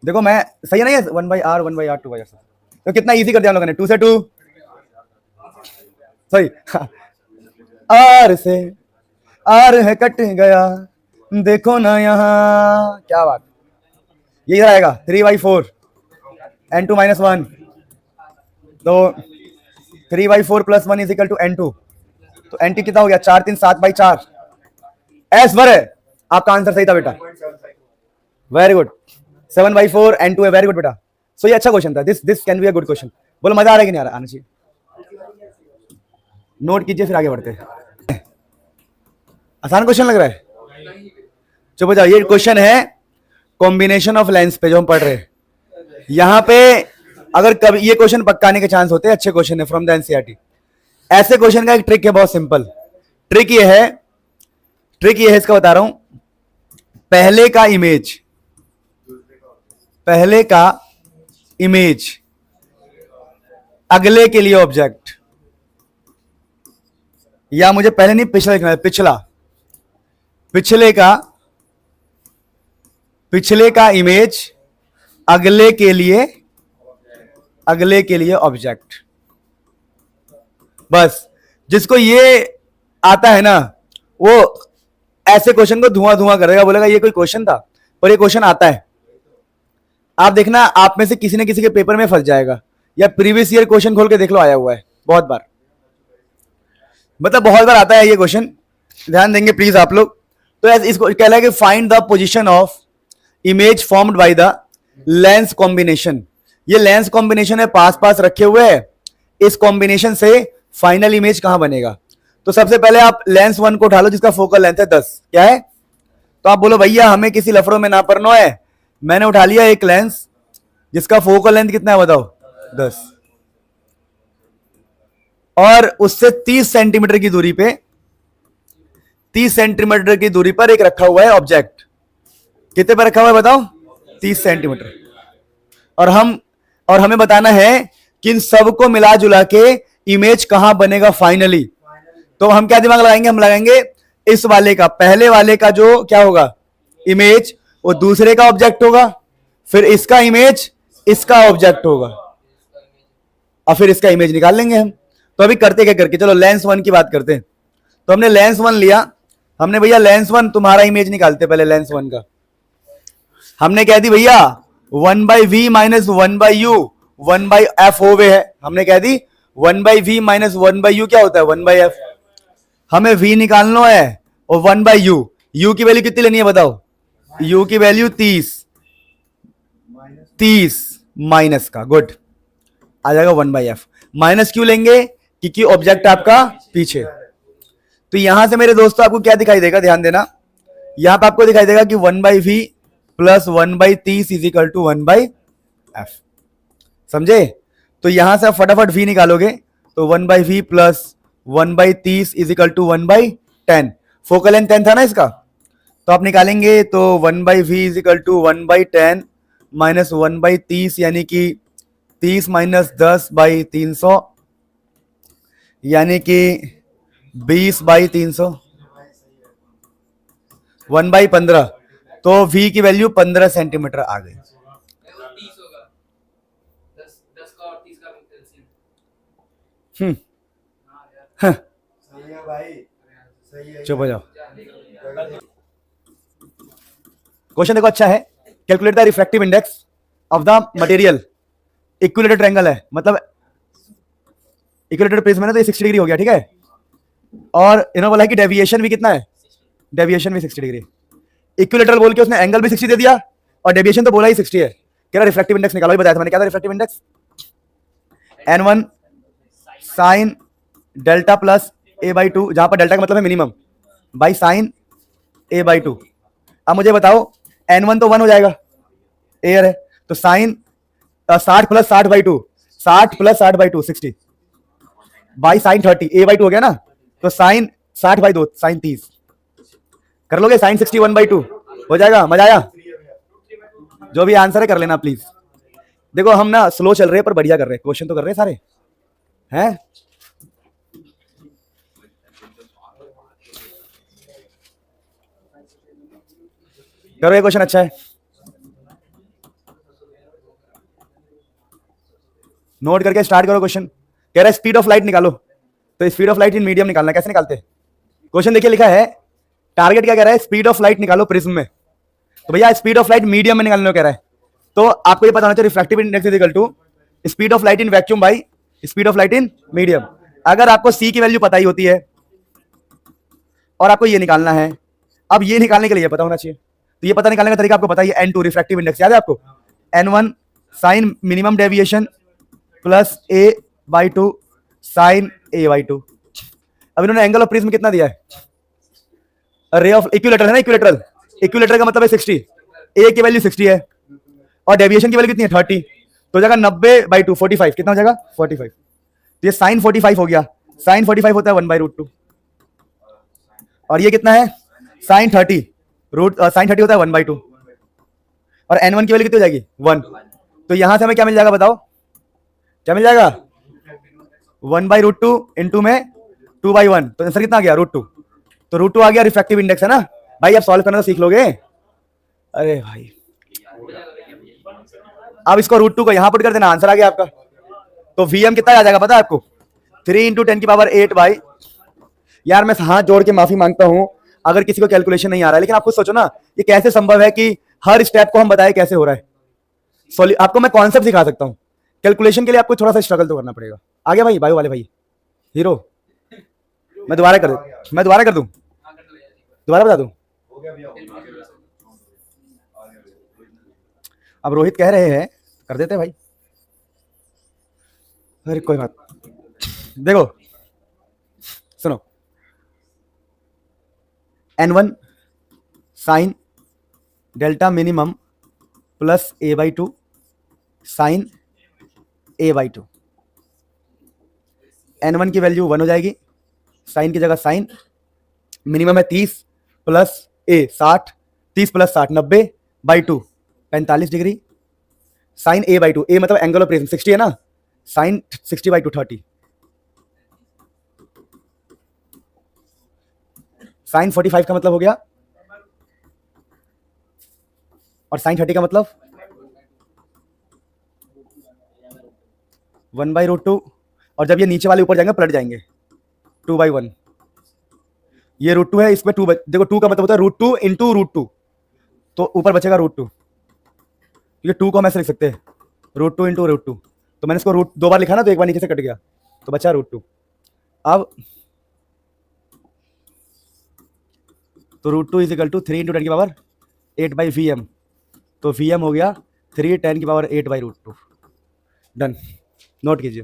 देखो मैं सही है ना, ये 1/R 1/R 2/R। तो कितना इजी कर दिया हम लोगों ने, 2 से 2 सही। R से R है कट गया, देखो ना यहाँ, क्या बात। ये इधर आएगा 3/4 n2 - 1, तो 3/4 + 1 इज इक्वल टू n2। तो n2 कितना हो गया? 4 3 7/4 एस भर है। आपका आंसर सही था बेटा, वेरी गुड। 7/4 n2 है, वेरी गुड बेटा। सो ये अच्छा क्वेश्चन था, this can be a good question. बोलो मजा आ रहा है कि नहीं आ रहा? आना चाहिए। नोट कीजिए फिर आगे बढ़ते हैं। आसान क्वेश्चन लग रहा है? चुप हो जाओ। ये क्वेश्चन है कॉम्बिनेशन ऑफ लेंस पे जो हम पढ़ रहे हैं। यहां पे अगर कभी ये क्वेश्चन पक्का आने के चांस होते हैं, अच्छे क्वेश्चन है फ्रॉम द एनसीईआरटी। ऐसे क्वेश्चन का एक ट्रिक है, बहुत सिंपल ट्रिक ये है, इसका बता रहा हूं। पहले का इमेज अगले के लिए ऑब्जेक्ट, या मुझे पहले नहीं पिछला लिखना है, पिछले का इमेज अगले के लिए ऑब्जेक्ट। बस जिसको ये आता है ना, वो ऐसे क्वेश्चन को धुआं करेगा, बोलेगा ये कोई क्वेश्चन था, पर ये क्वेश्चन आता है। आप देखना, आप में से किसी न किसी के पेपर में फंस जाएगा, या प्रीवियस ईयर क्वेश्चन खोल के देख लो, आया हुआ है बहुत बार, मतलब बहुत बार आता है ये क्वेश्चन। ध्यान देंगे प्लीज आप लोग। तो इसको कहला है कि find the position of image formed by the lens combination. ये लेंस कॉम्बिनेशन है, पास रखे हुए है, इस कॉम्बिनेशन से फाइनल इमेज कहां बनेगा। तो सबसे पहले आप लेंस 1 को उठा लो, जिसका फोकल लेंथ है 10। क्या है? तो आप बोलो भैया हमें किसी लफड़ों में ना पड़ना है, मैंने उठा लिया एक लेंस जिसका फोकल लेंथ कितना है बताओ? 10, और उससे 30 सेंटीमीटर की दूरी पे, 30 सेंटीमीटर की दूरी पर एक रखा हुआ है ऑब्जेक्ट। कितने पर रखा हुआ है बताओ? 30 सेंटीमीटर। और हमें बताना है कि इन सबको मिला जुला के इमेज कहां बनेगा फाइनली। तो हम क्या दिमाग लगाएंगे? हम लगाएंगे इस वाले का, पहले वाले का जो क्या होगा इमेज, वो दूसरे का ऑब्जेक्ट होगा, फिर इसका इमेज इसका ऑब्जेक्ट होगा, और फिर इसका इमेज निकाल लेंगे हम। तो अभी करते क्या करके, चलो लेंस 1 की बात करते हैं। तो हमने लेंस 1 लिया, हमने भैया लेंस 1 तुम्हारा इमेज निकालते पहले लेंस 1 का। हमने कह दी भैया 1/v - 1/u 1/f हो गए है। हमने कह दी 1/v - 1/u क्या होता है? 1/f। हमें v निकालना है और 1/u, u की वैल्यू कितनी लेनी है बताओ? u की वैल्यू 30 माइनस का, गुड, आ जाएगा 1/f। माइनस क्यों लेंगे? क्योंकि ऑब्जेक्ट आपका पीछे। तो यहां से मेरे दोस्तों आपको क्या दिखाई देगा, ध्यान देना, यहां पे आपको दिखाई देगा कि 1/v plus 1/30 is equal to 1/f। समझे? तो यहां से आप फटाफट v निकालोगे तो 1/v plus 1/30 is equal to 1/10। Focal length 10 था ना इसका, तो आप निकालेंगे तो 1/v is equal to 1/10 minus 1/30 यानी कि 30 माइनस 10/300 यानी कि 20/300, 1/15। तो v की वैल्यू 15 सेंटीमीटर आ गई। चुप हो जाओ। क्वेश्चन देखो अच्छा है, calculate the refractive index of the material. Equilateral triangle है, मतलब इक्विलेटरल प्रिज्म है ना, तो ये 60 डिग्री हो गया, ठीक है। और इन्होंने बोला है कि डेविएशन भी कितना है, डेविएशन भी 60 डिग्री। इक्विलेटरल बोल के उसने एंगल भी 60 दे दिया और डेविएशन तो बोला ही 60 है। कह रहा रिफ्रैक्टिव इंडेक्स निकालो, बताया था मैंने, क्या था refractive index? n1 sine delta plus a/2, जहां पर डेल्टा का मतलब है मिनिमम, बाई साइन a/2। अब मुझे बताओ n1 तो 1 हो जाएगा, एयर है, तो sine 60 plus 60/2, 60 plus 60/2 60 by sine 30, a/2 हो गया ना, तो साइन 60/2 साइन 30 कर लोगे, साइन 60 1/2 हो जाएगा। मजा आया? जो भी आंसर है कर लेना प्लीज। देखो हम ना स्लो चल रहे हैं पर बढ़िया कर रहे हैं, क्वेश्चन तो कर रहे हैं सारे हैं। करो ये क्वेश्चन अच्छा है, नोट करके स्टार्ट करो क्वेश्चन। कह रहा है स्पीड ऑफ लाइट निकालो, तो speed of light in medium निकालना, कैसे निकालते हैं? क्वेश्चन देखिए लिखा है, टारगेट क्या कह रहा है, स्पीड ऑफ लाइट निकालो प्रिज्म में, तो भैया स्पीड ऑफ लाइट मीडियम में निकालने को कह रहा है। तो आपको ये पता होना चाहिए refractive index is equal to speed of light in vacuum by speed of light in medium. अगर आपको सी की वैल्यू पता ही होती है और आपको ये निकालना है, अब ये निकालने के लिए पता होना चाहिए, तो ये पता निकालने का तरीका आपको पता ही है, n2 रिफ्रैक्टिव इंडेक्स याद है आपको, n1 sine minimum deviation plus a/2 sine a/2। अब इन्होंने एंगल ऑफ प्रिज्म कितना दिया है, रे ऑफ इक्विलेटरल है ना, इक्विलेटरल, इक्विलेटरल का मतलब है 60, a की वैल्यू 60 है और डेविएशन की वैल्यू कितनी है 30, तो हो जाएगा 90/2 45, कितना हो जाएगा 45। तो ये साइन 45 हो गया, साइन 45 होता है 1/√2 और ये कितना है साइन 30, साइन 30 होता है 1/2 और n1 की वैल्यू कितनी हो जाएगी 1। तो यहां से हमें क्या मिल जाएगा बताओ, क्या मिल जाएगा 1/√2 इंटू में 2/1, तो आंसर कितना आ गया √2। तो √2 आ गया रिफ्रैक्टिव इंडेक्स है ना भाई, आप सॉल्व करना तो सीख लोगे। अरे भाई अब इसको √2 को यहां पुट कर देना, आंसर आ गया आपका। तो Vm कितना आ जाएगा पता है आपको, 3 × 10⁸ बाई, यार मैं हाथ जोड़ के माफी मांगता हूं अगर किसी को कैलकुलेशन नहीं आ रहा है, लेकिन आप खुद सोचो ना ये कैसे संभव है कि हर स्टेप को हम बताएं कैसे हो रहा है। आपको मैं कॉन्सेप्ट सिखा सकता हूं, कैलकुलेशन के लिए आपको थोड़ा सा स्ट्रगल तो करना पड़ेगा। आ गया भाई, बायो वाले भाई हीरो, मैं दोबारा कर दूं, दोबारा बता दूं। अब रोहित कह रहे हैं कर देते भाई, अरे कोई बात, देखो सुनो, n1 sine delta minimum plus a/2 sine a/2, n1 की वैल्यू 1 हो जाएगी, साइन की जगह साइन, मिनिमम है 30 plus a 60, 30 plus 60 90/2 45 degree, sine a/2, a मतलब एंगल ऑफ प्रिज्म 60 है ना, साइन 60/2 30, साइन 45 का मतलब हो गया और साइन 30 का मतलब 1/√2, और जब ये नीचे वाले ऊपर जाएंगे पलट जाएंगे 2/1। ये √2 है, इसमें 2 देखो 2 का मतलब होता है √2 इंटू √2, तो ऊपर बचेगा √2, क्योंकि 2 को हम ऐसे लिख सकते हैं √2 इंटू √2, तो मैंने इसको रूट 2 बार लिखा ना, तो एक बार नीचे से कट गया तो बचा √2। अब तो √2 इज इक्वल टू 3 इंटू 10 की पावर 8 बाई वी एम। तो वी एम हो गया 3 10 की पावर 8 बाई √2। डन, नोट कीजिए।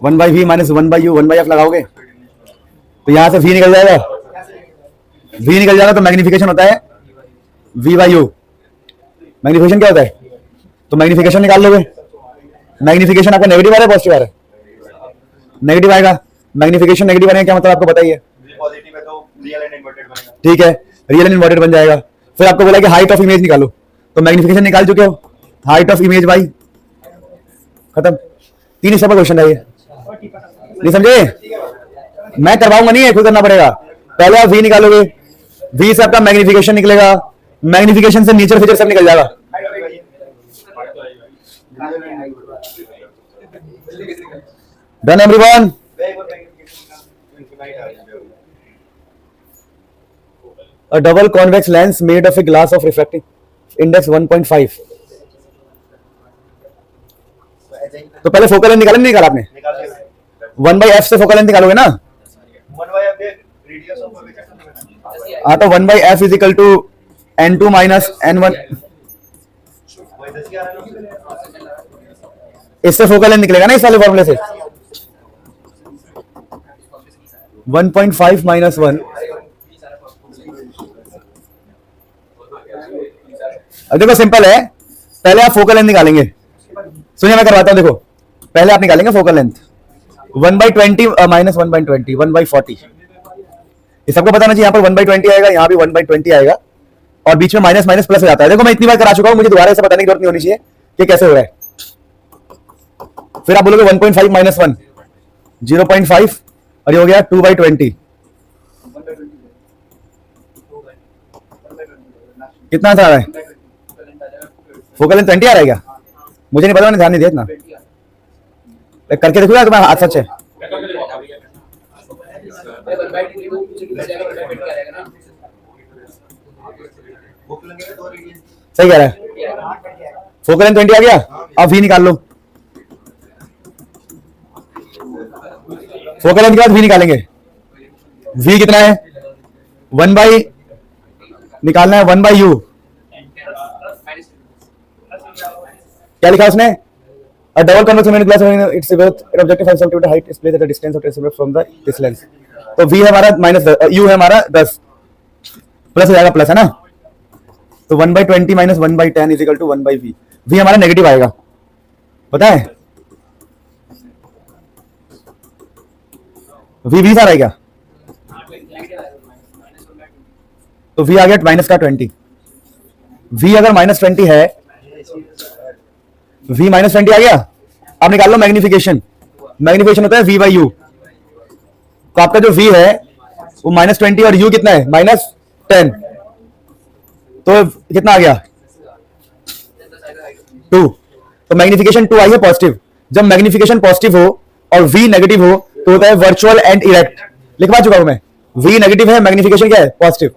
One by V minus one by U, one by F लगाओगे तो यहां से वी निकल जाएगा, वी निकल जाएगा तो मैग्निफिकेशन होता है वी बाई यू। मैग्निफिकेशन क्या होता है? तो मैग्निफिकेशन निकाल लोगे। मैग्निफिकेशन आपका नेगेटिव आ रहा है पॉजिटिव आ रहा है? नेगेटिव आएगा। मैग्निफिकेशन नेगेटिव आने का क्या मतलब आपको बताइए? पॉजिटिव है तो रियल एंड इन्वर्टेड बनेगा। ठीक है, रियल एंड इन्वर्टेड बन जाएगा। फिर आपको बोला कि हाइट ऑफ इमेज निकालो, तो मैग्निफिकेशन निकाल चुके हो, हाइट ऑफ इमेज बाई, खत्म। 3 स्टेप का क्वेश्चन है ये, नहीं समझे? मैं करवाऊंगा नहीं, खुद करना पड़ेगा। पहले आप वी निकालोगे, वी से आपका मैग्निफिकेशन निकलेगा, मैग्निफिकेशन से नेचर फीचर सब निकल जाएगा। Done everyone? A double convex lens made of a glass of refracting index 1.5। तो पहले फोकल लेंथ निकाला, नहीं निकाला आपने? 1/f से फोकल लेंथ निकालोगे ना? हाँ, तो 1/f is equal to n2 minus n1। इससे फोकल लेंथ निकलेगा ना, इस वाले फॉर्मूले से। 1.5 माइनस 1। अब देखो सिंपल है, पहले आप फोकल लेंथ निकालेंगे। सुनिए मैं करवाता हूं, देखो पहले आप निकालेंगे फोकल लेंथ 1/20 माइनस 1/20, 1/40। ये सबको बताना चाहिए। यहाँ पर 1/20 आएगा, यहाँ भी 1/20 आएगा, और बीच में माइनस माइनस प्लस हो जाता है। देखो मैं इतनी बार करा चुका हूं, मुझे दोबारा से बताने की जरूरत नहीं होनी चाहिए कि कैसे हो रहा है। फिर आप बोलोगे 1.5 माइनस 1 0.5, और ये हो गया 2/20। कितना था रहा है? फोकल लेंथ 20 आ रहा है क्या? मुझे नहीं पता, मैंने ध्यान नहीं दिया इतना। करके देखो यार, तुम्हारा हाथ सच है। सही कह रहा है, फोकल लेंथ 20 आ गया। अब वी निकाल लो, फोकल लेंथ के बाद वी निकालेंगे। वी कितना है? 1 बाई, निकालना है 1 बाई यू। क्या लिखा उसने? A double convex image glass its width an objective has substituted height is placed at a distance of 10 from the this lens। तो v है हमारा माइनस, u है हमारा 10, प्लस हो जाएगा, प्लस है ना। तो 1/20 minus 1/10 is equal to 1/v। v हमारा नेगेटिव आएगा, पता है? v 20 आ रहा है क्या? तो v आ गया माइनस का 20। v अगर माइनस 20 है, v माइनस 20 आ गया। अब निकाल लो मैग्निफिकेशन। मैग्निफिकेशन होता है v बाई यू। तो आपका जो v है वो -20 और u कितना है? -10। तो कितना आ गया? 2। तो मैग्निफिकेशन 2 आई है पॉजिटिव। जब मैग्निफिकेशन पॉजिटिव हो और v नेगेटिव हो तो होता है वर्चुअल एंड इरेक्ट। लिखवा चुका हूं मैं, v नेगेटिव है, मैग्निफिकेशन क्या है? पॉजिटिव।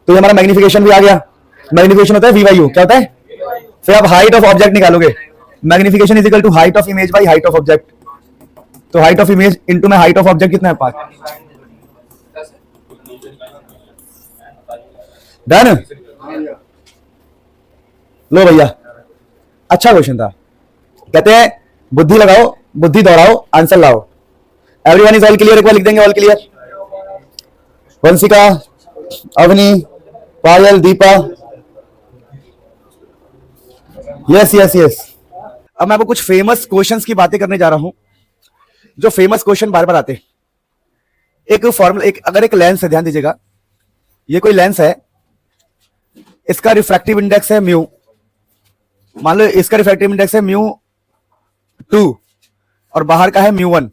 तो ये हमारा मैग्निफिकेशन भी आ गया। मैग्निफिकेशन होता है v बाई यू। क्या होता है? फिर आप हाइट ऑफ ऑब्जेक्ट निकालोगे। Magnification is equal to height of image by height of object. तो हाइट ऑफ इमेज इंटू में हाइट ऑफ ऑब्जेक्ट कितना है? 5। डन। लो भैया, अच्छा क्वेश्चन था। कहते हैं बुद्धि लगाओ, बुद्धि दौड़ाओ, आंसर लाओ। Everyone is all clear? एक बार लिख देंगे all clear. Vanshika, Avani, Payal, Deepa. Yes yes yes. अब मैं आपको कुछ फेमस क्वेश्चंस की बातें करने जा रहा हूं, जो फेमस क्वेश्चन बार बार आते। एक फॉर्मूला, अगर एक लेंस है, ध्यान दीजिएगा, ये कोई लेंस है, इसका रिफ्रैक्टिव इंडेक्स है म्यू। मान लो इसका रिफ्रैक्टिव इंडेक्स है μ2 और बाहर का है μ1।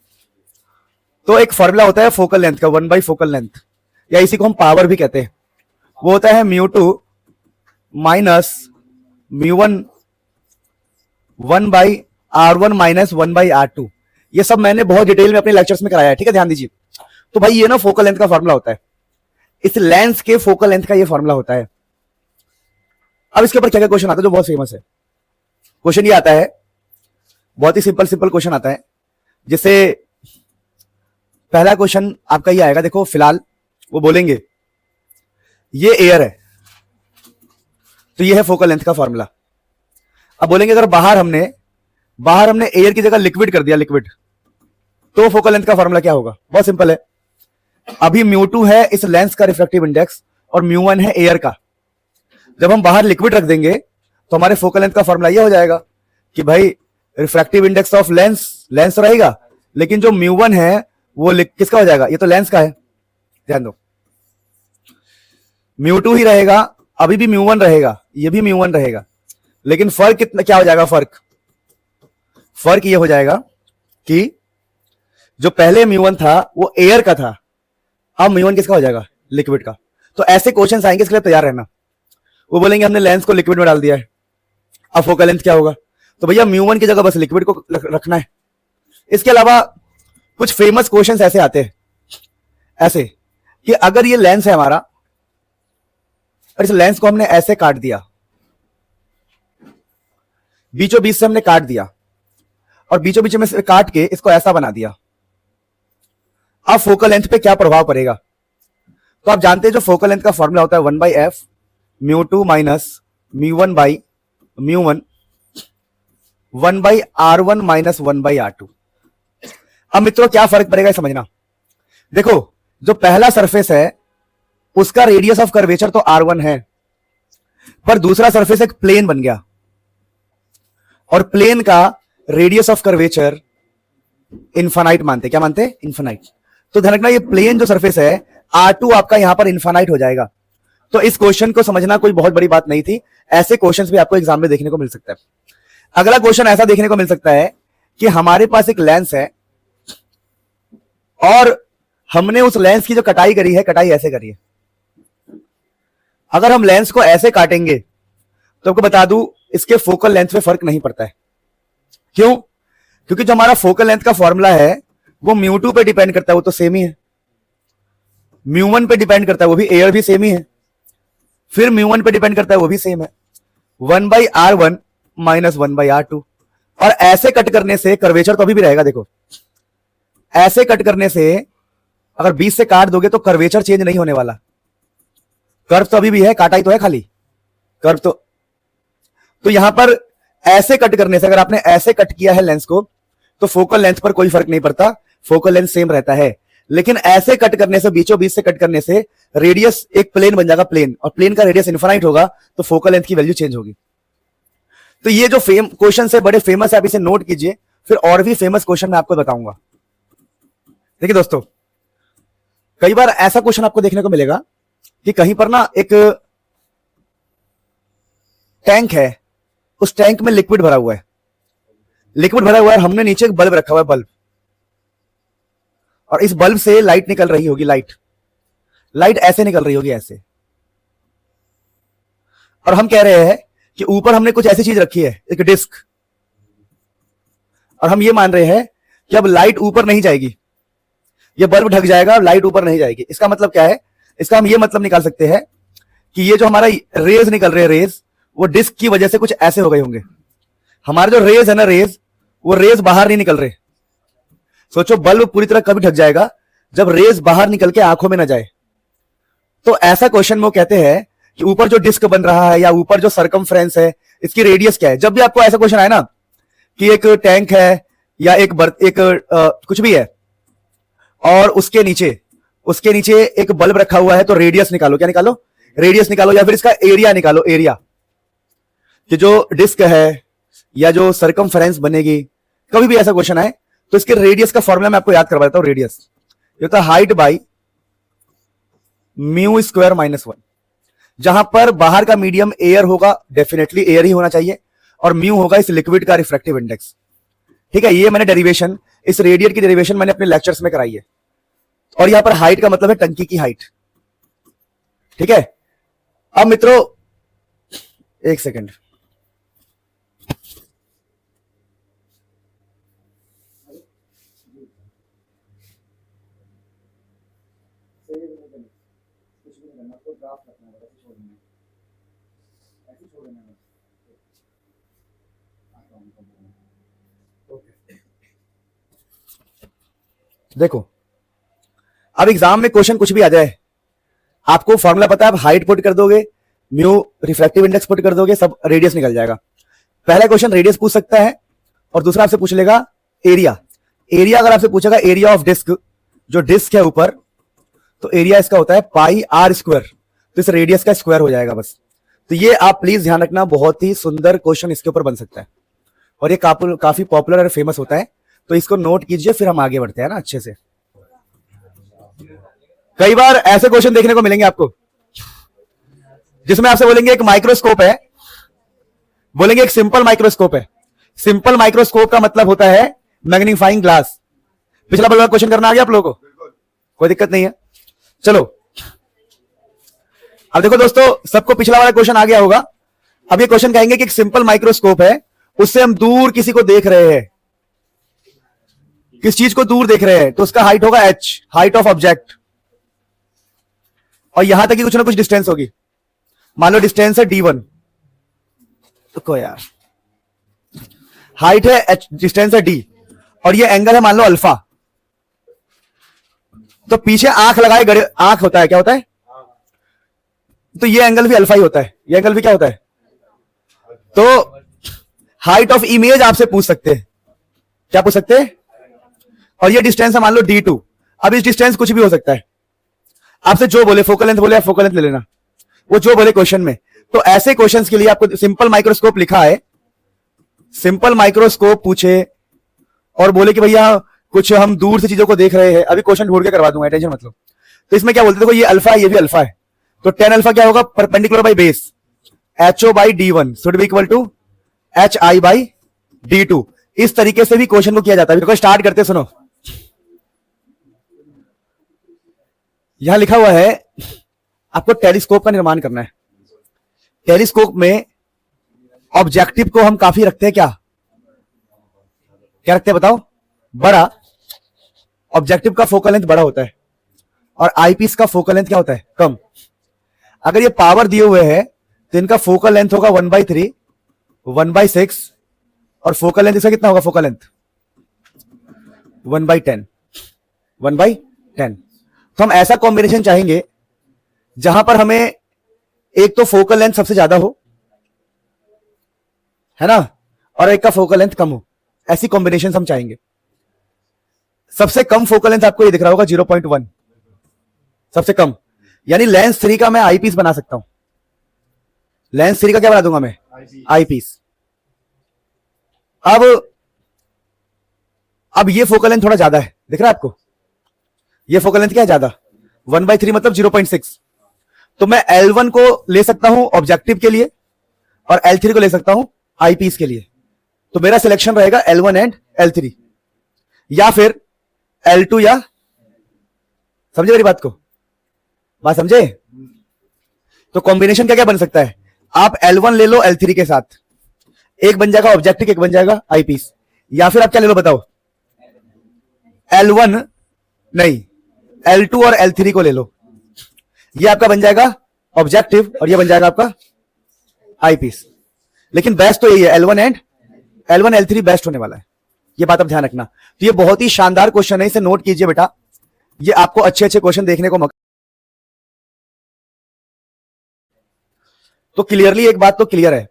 तो एक फॉर्मूला होता है फोकल लेंथ का, 1 बाई फोकल लेंथ, या इसी को हम पावर भी कहते हैं। वो होता है μ2 minus μ1 1 by R1 minus 1 by R2। ये सब मैंने बहुत डिटेल में अपने लेक्चर्स में कराया है, ठीक है, ध्यान दीजिए। तो भाई ये ना फोकल लेंथ का फॉर्मूला होता है, इस लेंस के फोकल लेंथ का ये फॉर्मूला होता है। अब इसके ऊपर क्या क्या क्वेश्चन आता है जो बहुत फेमस है। क्वेश्चन ये आता है, बहुत ही सिंपल क्वेश्चन आता है, जैसे पहला क्वेश्चन आपका ये आएगा, देखो फिलहाल वो बोलेंगे ये एयर है, तो ये है फोकल लेंथ का फॉर्मूला। अब बोलेंगे अगर बाहर हमने एयर की जगह लिक्विड कर दिया, लिक्विड, तो फोकल लेंथ का फॉर्मूला क्या होगा? बहुत सिंपल है। अभी म्यू2 है इस लेंस का रिफ्रैक्टिव इंडेक्स और म्यू1 है एयर का। जब हम बाहर लिक्विड रख देंगे तो हमारे फोकल लेंथ का फॉर्मूला ये हो जाएगा कि भाई रिफ्रैक्टिव इंडेक्स ऑफ लेंस रहेगा, लेकिन जो म्यू1 है वो किसका हो जाएगा? ये तो लेंस का है, ध्यान दो। म्यू2 ही रहेगा, अभी भी म्यू1 रहेगा, ये भी म्यू1 रहेगा, लेकिन फर्क कितना क्या हो जाएगा? फर्क ये हो जाएगा कि जो पहले म्यू1 था वो एयर का था, अब म्यू1 किसका हो जाएगा? लिक्विड का। तो ऐसे क्वेश्चन आएंगे, इसके लिए तैयार रहना। वो बोलेंगे हमने लेंस को लिक्विड में डाल दिया है, अब फोकल लेंथ क्या होगा? तो भैया म्यू1 की जगह बस लिक्विड को रखना है। इसके अलावा कुछ फेमस क्वेश्चंस ऐसे आते हैं, ऐसे कि अगर ये लेंस है हमारा और इस लेंस को हमने ऐसे काट दिया, बीचों बीच से हमने काट दिया और बीचों बीच में से काट के इसको ऐसा बना दिया, अब फोकल लेंथ पे क्या प्रभाव पड़ेगा? तो आप जानते हैं जो फोकल लेंथ का फॉर्मूला होता है 1/f म्यू2 माइनस म्यू1 बाई म्यू1 1/r1 माइनस 1/r2। अब मित्रों क्या फर्क पड़ेगा समझना। देखो जो पहला सरफेस है उसका रेडियस ऑफ कर्वेचर तो r1 है, पर दूसरा सरफेस एक प्लेन बन गया और प्लेन का रेडियस ऑफ कर्वेचर इन्फानाइट मानते। क्या मानते? इन्फानाइट। तो ध्यान रखना ये प्लेन जो सरफेस है R2 आपका यहां पर इन्फानाइट हो जाएगा। तो इस क्वेश्चन को समझना कोई बहुत बड़ी बात नहीं थी, ऐसे क्वेश्चंस भी आपको एग्जाम में देखने को मिल सकता है। अगला क्वेश्चन ऐसा देखने को मिल सकता है कि हमारे पास एक लेंस है और हमने उस लेंस की जो कटाई करी है, कटाई ऐसे करी है। अगर हम लेंस को ऐसे काटेंगे तो आपको बता दूं इसके फोकल लेंथ पे फर्क नहीं पड़ता है। क्यों? क्योंकि जो हमारा फोकल लेंथ का फॉर्मूला है वो म्यू2 पे डिपेंड करता है, वो तो सेम ही है। म्यू1 पे डिपेंड करता है, वो भी एयर भी सेम ही है। फिर म्यू1 पे डिपेंड करता है, वो भी सेम है, 1/r1 माइनस 1/r2। और ऐसे कट करने से कर्वेचर तो अभी भी रहेगा। देखो ऐसे कट करने से अगर बीच से काट दोगे तो कर्वेचर चेंज नहीं होने वाला, कर्व तो अभी भी है, काटा ही तो है खाली कर्व। तो यहां पर ऐसे कट करने से, अगर आपने ऐसे कट किया है लेंस को, तो फोकल लेंथ पर कोई फर्क नहीं पड़ता, फोकल लेंथ सेम रहता है। लेकिन ऐसे कट करने से, बीचों बीच से कट करने से रेडियस एक प्लेन बन जाएगा, प्लेन, और प्लेन का रेडियस इनफाइनाइट होगा, तो फोकल लेंथ की वैल्यू चेंज होगी। तो ये जो क्वेश्चन है बड़े फेमस है, आप इसे नोट कीजिए, फिर और भी फेमस क्वेश्चन मैं आपको बताऊंगा। देखिए दोस्तों, कई बार ऐसा क्वेश्चन आपको देखने को मिलेगा कि कहीं पर ना एक टैंक है, उस टैंक में लिक्विड भरा हुआ है, लिक्विड भरा हुआ है, हमने नीचे एक बल्ब रखा हुआ है, बल्ब, और इस बल्ब से लाइट निकल रही होगी, लाइट ऐसे निकल रही होगी, ऐसे। और हम कह रहे हैं कि ऊपर हमने कुछ ऐसी चीज रखी है, एक डिस्क, और हम ये मान रहे हैं कि अब लाइट ऊपर नहीं जाएगी, ये बल्ब ढक जाएगा, लाइट ऊपर नहीं जाएगी। इसका मतलब क्या है? इसका हम ये मतलब निकाल सकते हैं कि ये जो हमारा रेज निकल रहे हैं, रेज, वो डिस्क की वजह से कुछ ऐसे हो गए होंगे। हमारे जो रेज है ना, रेज, वो रेज बाहर नहीं निकल रहे। सोचो बल्ब पूरी तरह कभी ढक जाएगा जब रेज बाहर निकल के आंखों में ना जाए। तो ऐसा क्वेश्चन में वो कहते हैं कि ऊपर जो डिस्क बन रहा है या ऊपर जो सर्कमफ्रेंस है, इसकी रेडियस क्या है। जब भी आपको ऐसा क्वेश्चन आए ना कि एक टैंक है या एक कुछ भी है और उसके नीचे एक बल्ब रखा हुआ है, तो रेडियस निकालो। क्या निकालो? रेडियस निकालो, या फिर इसका एरिया निकालो, एरिया कि जो डिस्क है या जो सर्कमफ्रेंस बनेगी। कभी भी ऐसा क्वेश्चन आए तो इसके रेडियस का फॉर्मूला मैं आपको याद करवा देता हूं। रेडियस ये होता है height by mu square minus 1। जहां पर बाहर का मीडियम एयर होगा, डेफिनेटली एयर ही होना चाहिए, और म्यू होगा इस लिक्विड का रिफ्रैक्टिव इंडेक्स। ठीक है, ये मैंने डेरिवेशन, इस रेडियट की डेरिवेशन मैंने अपने लेक्चर्स में कराई है। और यहां पर हाइट का मतलब है टंकी की हाइट। ठीक है, अब मित्रों एक सेकेंड, देखो अब एग्जाम में क्वेश्चन कुछ भी आ जाए, आपको फॉर्मूला पता है, आप हाइट पुट कर दोगे, म्यू रिफ्रैक्टिव इंडेक्स पुट कर दोगे, सब रेडियस निकल जाएगा। पहला क्वेश्चन रेडियस पूछ सकता है और दूसरा आपसे पूछ लेगा एरिया। एरिया अगर आपसे पूछेगा एरिया ऑफ डिस्क, जो डिस्क है ऊपर, तो एरिया इसका होता है पाई आर स्क्वायर, तो इस रेडियस का स्क्वायर हो जाएगा बस। तो ये आप प्लीज ध्यान रखना, बहुत ही सुंदर क्वेश्चन इसके ऊपर बन सकता है और ये काफी पॉपुलर और फेमस होता है, तो इसको नोट कीजिए, फिर हम आगे बढ़ते हैं ना अच्छे से। कई बार ऐसे क्वेश्चन देखने को मिलेंगे आपको जिसमें आपसे बोलेंगे एक माइक्रोस्कोप है, बोलेंगे एक सिंपल माइक्रोस्कोप है। सिंपल माइक्रोस्कोप का मतलब होता है मैग्नीफाइंग ग्लास। पिछला वाला क्वेश्चन करना आ गया आप लोगों को? कोई दिक्कत नहीं है, चलो अब देखो दोस्तों, सबको पिछला वाला क्वेश्चन आ गया होगा। अब ये क्वेश्चन कहेंगे कि एक सिंपल माइक्रोस्कोप है, उससे हम दूर किसी को देख रहे हैं, किस चीज को दूर देख रहे हैं, तो उसका हाइट होगा h, हाइट ऑफ ऑब्जेक्ट, और यहां तक की कुछ ना कुछ डिस्टेंस होगी। मान लो डिस्टेंस है d1, तो यार हाइट है h, डिस्टेंस है d, और ये एंगल है मान लो अल्फा। तो पीछे आंख लगाए, आंख होता है, क्या होता है? तो ये एंगल भी अल्फा ही होता है, ये एंगल भी क्या होता है? तो हाइट ऑफ इमेज आपसे पूछ सकते हैं, क्या पूछ सकते हैं? और ये डिस्टेंस है मान लो d2। अब इस डिस्टेंस कुछ भी हो सकता है, आपसे जो बोले, फोकल लेंथ बोले, आप फोकल लेंथ ले लेना, वो जो बोले क्वेश्चन में। तो ऐसे क्वेश्चंस के लिए आपको सिंपल माइक्रोस्कोप लिखा है, सिंपल माइक्रोस्कोप पूछे और बोले कि भैया कुछ हम दूर से चीजों को देख रहे हैं, अभी क्वेश्चन ढूंढ के करवा दूंगा, टेंशन मत लो। तो इसमें क्या बोलते हैं, देखो ये अल्फा है, ये भी अल्फा है, तो tan अल्फा क्या होगा? Perpendicular by base, HO by D1 should be equal to HI by D2। इस तरीके से भी क्वेश्चन को किया जाता है। देखो स्टार्ट करते, सुनो, यहां लिखा हुआ है आपको टेलीस्कोप का निर्माण करना है। टेलीस्कोप में ऑब्जेक्टिव को हम काफी रखते हैं, क्या क्या रखते हैं बताओ? बड़ा। ऑब्जेक्टिव का फोकल लेंथ बड़ा होता है और आईपीस का फोकल लेंथ क्या होता है? कम। अगर ये पावर दिए हुए हैं तो इनका फोकल लेंथ होगा 1/3, 1/6, और फोकल लेंथ इसका कितना होगा? Focal length 1/10, 1/10। तो हम ऐसा कॉम्बिनेशन चाहेंगे जहां पर हमें एक तो फोकल लेंथ सबसे ज्यादा हो, है ना, और एक का फोकल लेंथ कम हो, ऐसी कॉम्बिनेशन हम चाहेंगे। सबसे कम फोकल लेंथ आपको ये दिख रहा होगा 0.1, सबसे कम, यानी लेंस 3 का मैं आई पीस बना सकता हूं। लेंस 3 का क्या बना दूंगा मैं? आई पीस। अब ये फोकल लेंथ थोड़ा ज्यादा है, दिख रहा है आपको? ये फोकल लेंथ क्या है? ज्यादा, 1/3 मतलब 0.6। तो मैं L1 को ले सकता हूं ऑब्जेक्टिव के लिए और L3 को ले सकता हूं आई पीस के लिए। तो मेरा सिलेक्शन रहेगा L1 एंड L3, या फिर L2, या समझे मेरी बात को? बात समझे? तो कॉम्बिनेशन क्या क्या बन सकता है? आप L1 ले लो L3 के साथ, एक बन जाएगा ऑब्जेक्टिव, एक बन जाएगा आई पीस। या फिर आप क्या ले लो बताओ? L1 नहीं, L2 और L3 को ले लो, ये आपका बन जाएगा ऑब्जेक्टिव और ये बन जाएगा आपका आई पीस। लेकिन बेस्ट तो यही है, L1 L3 बेस्ट होने वाला है, ये बात आप ध्यान रखना। तो ये बहुत ही शानदार क्वेश्चन है, इसे नोट कीजिए बेटा, ये आपको अच्छे अच्छे क्वेश्चन देखने को मौका। तो क्लियरली एक बात तो क्लियर है,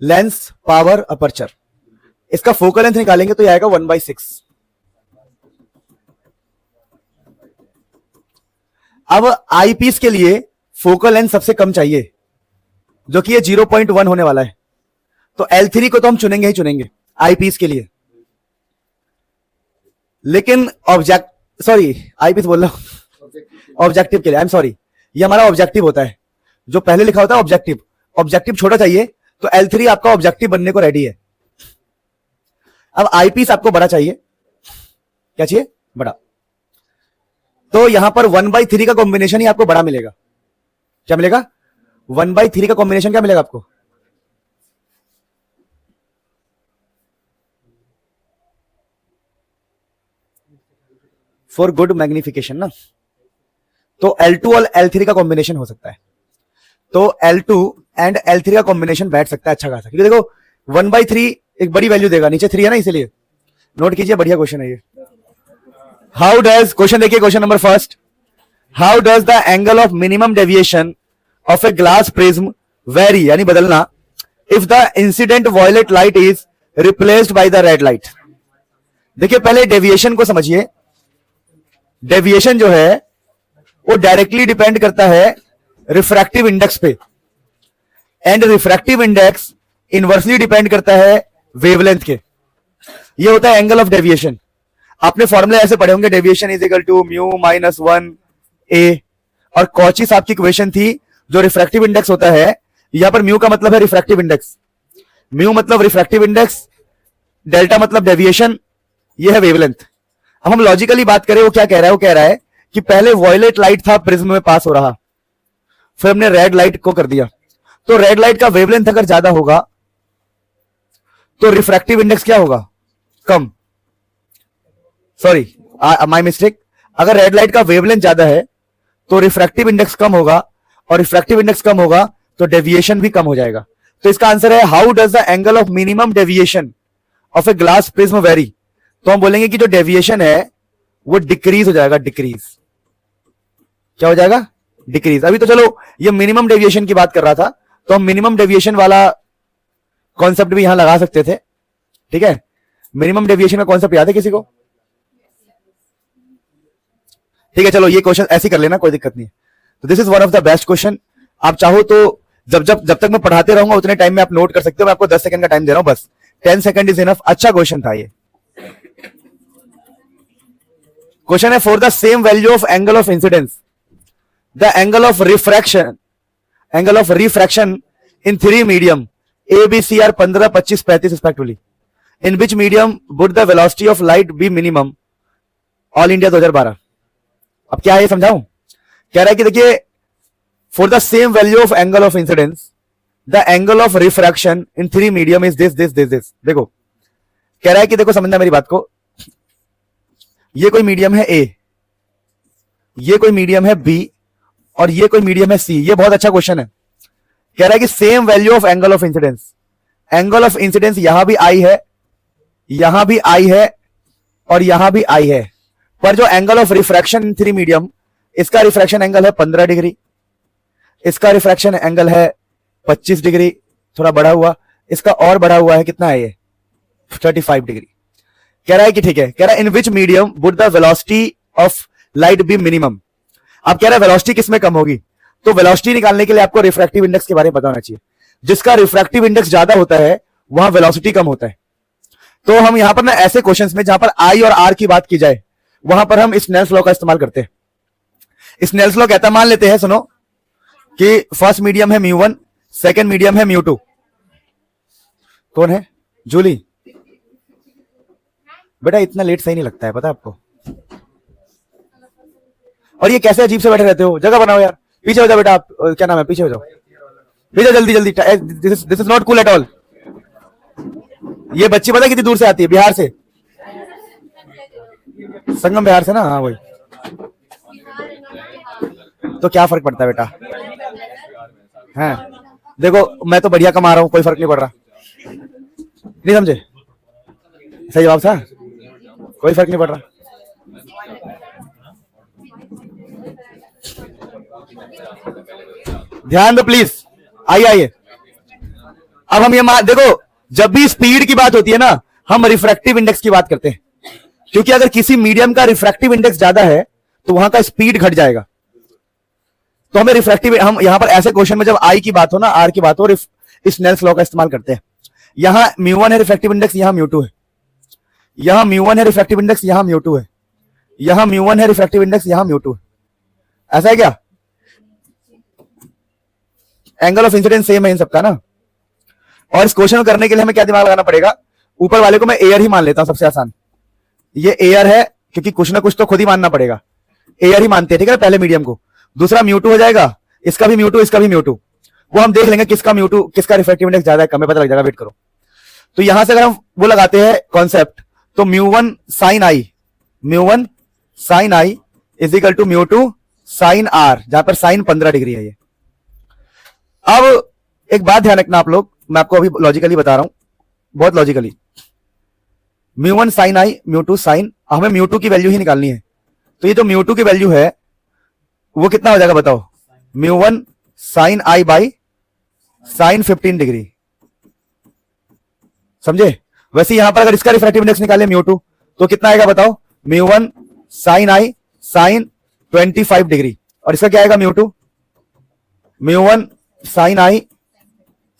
लेंस, पावर, अपर्चर, इसका फोकल लेंथ निकालेंगे तो ये आएगा 1/6। अब आई पीस के लिए फोकल लेंथ सबसे कम चाहिए, जो कि ये 0.1 होने वाला है। तो L3 को तो हम चुनेंगे ही चुनेंगे आई पीस के लिए, लेकिन आई पीस बोल रहा हूं, ऑब्जेक्टिव के लिए, आई एम सॉरी, ये हमारा ऑब्जेक्टिव होता है, जो पहले लिखा होता है ऑब्जेक्टिव। ऑब्जेक्टिव छोटा चाहिए, तो L3 आपका ऑब्जेक्टिव बनने को रेडी है। अब आई पीस आपको बड़ा चाहिए, क्या चाहिए? बड़ा। तो यहां पर 1/3 का कॉम्बिनेशन ही आपको बड़ा मिलेगा। क्या मिलेगा? 1/3 का कॉम्बिनेशन क्या मिलेगा आपको? फॉर गुड मैग्निफिकेशन ना। तो L2 और L3 का कॉम्बिनेशन हो सकता है, तो L2 एंड L3 का कॉम्बिनेशन बैठ सकता है अच्छा खासा, क्योंकि देखो 1/3 एक बड़ी वैल्यू देगा, नीचे 3 है ना, इसीलिए नोट कीजिए, बढ़िया क्वेश्चन है ये। हाउ डज, क्वेश्चन देखिए, question number first, how does the angle of minimum deviation of a glass prism vary, यानी बदलना, if the incident violet light is replaced by the red light. देखिए पहले डेविएशन को समझिए। डेविएशन जो है वो डायरेक्टली डिपेंड करता है रिफ्रैक्टिव इंडेक्स पे, and refractive index inversely depend करता है वेवलेंथ के। ये होता है एंगल ऑफ डेविएशन। आपने फॉर्मूले ऐसे पढ़े होंगे, deviation is equal to mu minus 1 A, और कॉची साहब की इक्वेशन थी जो रिफ्रैक्टिव इंडेक्स होता है। यहां पर म्यू का मतलब है रिफ्रैक्टिव इंडेक्स, म्यू मतलब रिफ्रैक्टिव इंडेक्स, डेल्टा मतलब डेविएशन, ये है वेवलेंथ। अब हम लॉजिकली बात करें, वो क्या कह रहा है, वो कह रहा है कि पहले वॉयलेट लाइट था प्रिज्म में पास हो रहा, फिर हमने रेड लाइट को कर दिया, तो रेड लाइट का वेवलेंथ अगर ज्यादा होगा तो रिफ्रैक्टिव इंडेक्स क्या होगा, कम। सॉरी, माय मिस्टेक, अगर रेड लाइट का वेवलेंथ ज्यादा है तो रिफ्रैक्टिव इंडेक्स कम होगा, और रिफ्रैक्टिव इंडेक्स कम होगा तो डेविएशन भी कम हो जाएगा। तो इसका आंसर है how does the angle of minimum deviation of a glass prism very. तो हम बोलेंगे कि जो डेविएशन है वो डिक्रीज हो जाएगा, डिक्रीज। क्या हो जाएगा, डिक्रीज। अभी तो चलो ये मिनिमम डेविएशन की बात कर रहा था, तो हम मिनिमम डेविएशन वाला कॉन्सेप्ट भी यहां लगा सकते थे, ठीक है। मिनिमम डेविएशन का कॉन्सेप्ट याद है किसी को? ठीक है, चलो ये क्वेश्चन ऐसे कर लेना, कोई दिक्कत नहीं है। तो this is one of the best question. आप चाहो तो जब तक मैं पढ़ाते रहूंगा उतने टाइम में आप नोट कर सकते हो। मैं आपको 10 सेकंड का टाइम दे रहा हूं, बस 10 सेकंड इज इनफ। अच्छा क्वेश्चन था ये। क्वेश्चन है, for the same value of angle of incidence the angle of refraction in 3 medium A B C are 15, 25, 35 respectively, in which medium would the velocity of light be minimum, all India 2012। अब क्या है ये समझाऊं? कह रहा है कि देखिए, for the same value of angle of incidence the angle of refraction in 3 medium is this this this this. देखो कह रहा है कि देखो, समझना मेरी बात को, ये कोई मीडियम है ए, ये कोई मीडियम है बी, और ये कोई मीडियम है सी। ये बहुत अच्छा क्वेश्चन है। कह रहा है कि same value of angle of incidence, angle of incidence यहां भी आई है, यहां भी आई है, और यहां भी आई है, पर जो angle of refraction in 3 medium, इसका रिफ्रैक्शन एंगल है 15 डिग्री, इसका रिफ्रैक्शन एंगल है 25 डिग्री, थोड़ा बढ़ा हुआ, इसका और बढ़ा हुआ है, कितना है ये, 35 डिग्री। कह रहा है कि ठीक है, कह रहा है in which medium would the velocity of light be minimum. अब कह रहा है वेलोसिटी किस में कम होगी, तो वेलोसिटी निकालने के लिए आपको रिफ्रैक्टिव इंडेक्स के बारे में पता होना चाहिए। जिसका रिफ्रैक्टिव इंडेक्स ज्यादा होता है वहां वेलोसिटी कम होता है। तो हम यहां पर ना ऐसे क्वेश्चंस में जहां पर आई और आर की बात की जाए, वहां पर हम स्नेल्स लॉ का इस्तेमाल करते हैं। स्नेल्स लॉ कहता है, मान लेते हैं, सुनो, कि फर्स्ट मीडियम है म्यू1, सेकंड मीडियम है म्यू2। कौन है? जूली। बेटा इतना लेट सही नहीं लगता है, पता है आपको। और ये कैसे अजीब से बैठे रहते हो, जगह बनाओ यार। पीछे हो जाओ बेटा, आप क्या नाम है, पीछे हो जाओ, पीछे जल्दी जल्दी। This is not cool at all. ये बच्ची पता है कितनी दूर से आती है, बिहार से, संगम बिहार से ना। हाँ वही। तो क्या फर्क पड़ता है बेटा, हैं? देखो मैं तो बढ़िया कमा रहा हूं, कोई फर्क नहीं पड़ रहा। नहीं समझे? सही जवाब था, कोई फर्क नहीं पड़ रहा। ध्यान दो प्लीज, आइए आइए। अब हम ये देखो, जब भी स्पीड की बात होती है ना, हम रिफ्रैक्टिव इंडेक्स की बात करते हैं, क्योंकि अगर किसी मीडियम का रिफ्रैक्टिव इंडेक्स ज्यादा है तो वहां का स्पीड घट जाएगा। तो हमें रिफ्रैक्टिव, हम यहां पर ऐसे क्वेश्चन में जब आई की बात हो ना, आर की बात हो, स्नेल्स लॉ का इस्तेमाल करते हैं। यहां म्यू1 है रिफ्रैक्टिव इंडेक्स, यहां म्यू2 है। यहां म्यू1 है रिफ्रैक्टिव इंडेक्स, यहां म्यू2 है। यहां म्यू1 है रिफ्रैक्टिव इंडेक्स, यहां म्यू2 है। ऐसा है क्या? एंगल ऑफ इंसिडेंस सेम है इन सबका ना। और इस क्वेश्चन को करने के लिए हमें क्या दिमाग लगाना पड़ेगा? ऊपर वाले को मैं एयर ही मान लेता हूं, सबसे आसान। ये एयर है, क्योंकि कुछ ना कुछ तो खुद ही मानना पड़ेगा। एयर ही मानते हैं, ठीक है ना, पहले मीडियम को। दूसरा म्यू2 हो जाएगा, इसका भी म्यू2, इसका भी म्यू2। वो हम देख लेंगे किसका म्यू2, किसका रिफ्रैक्टिव इंडेक्स ज्यादा है, कम है, पता लग जाएगा, वेट करो। तो यहां से अगर हम वो लगाते हैं कॉन्सेप्ट, तो म्यू1 साइन आई, म्यू1 sine I is equal to म्यू2 साइन आर, जहां पर साइन 15 डिग्री है ये। अब एक बात ध्यान रखना आप लोग, मैं आपको अभी लॉजिकली बता रहा हूं, बहुत लॉजिकली। म्यू1 साइन आई, म्यू2 साइन, हमें म्यू2 की वैल्यू ही निकालनी है। तो ये जो म्यू2 की वैल्यू है वो कितना हो जाएगा बताओ, म्यू1 sine I by sine 15 degree. समझे? वैसे यहां पर अगर इसका रिफ्रैक्टिव इंडेक्स निकाले म्यू2 तो कितना आएगा बताओ, म्यू1 साइन आई साइन 25 डिग्री, और इसका क्या आएगा म्यू2, म्यू1 साइन आई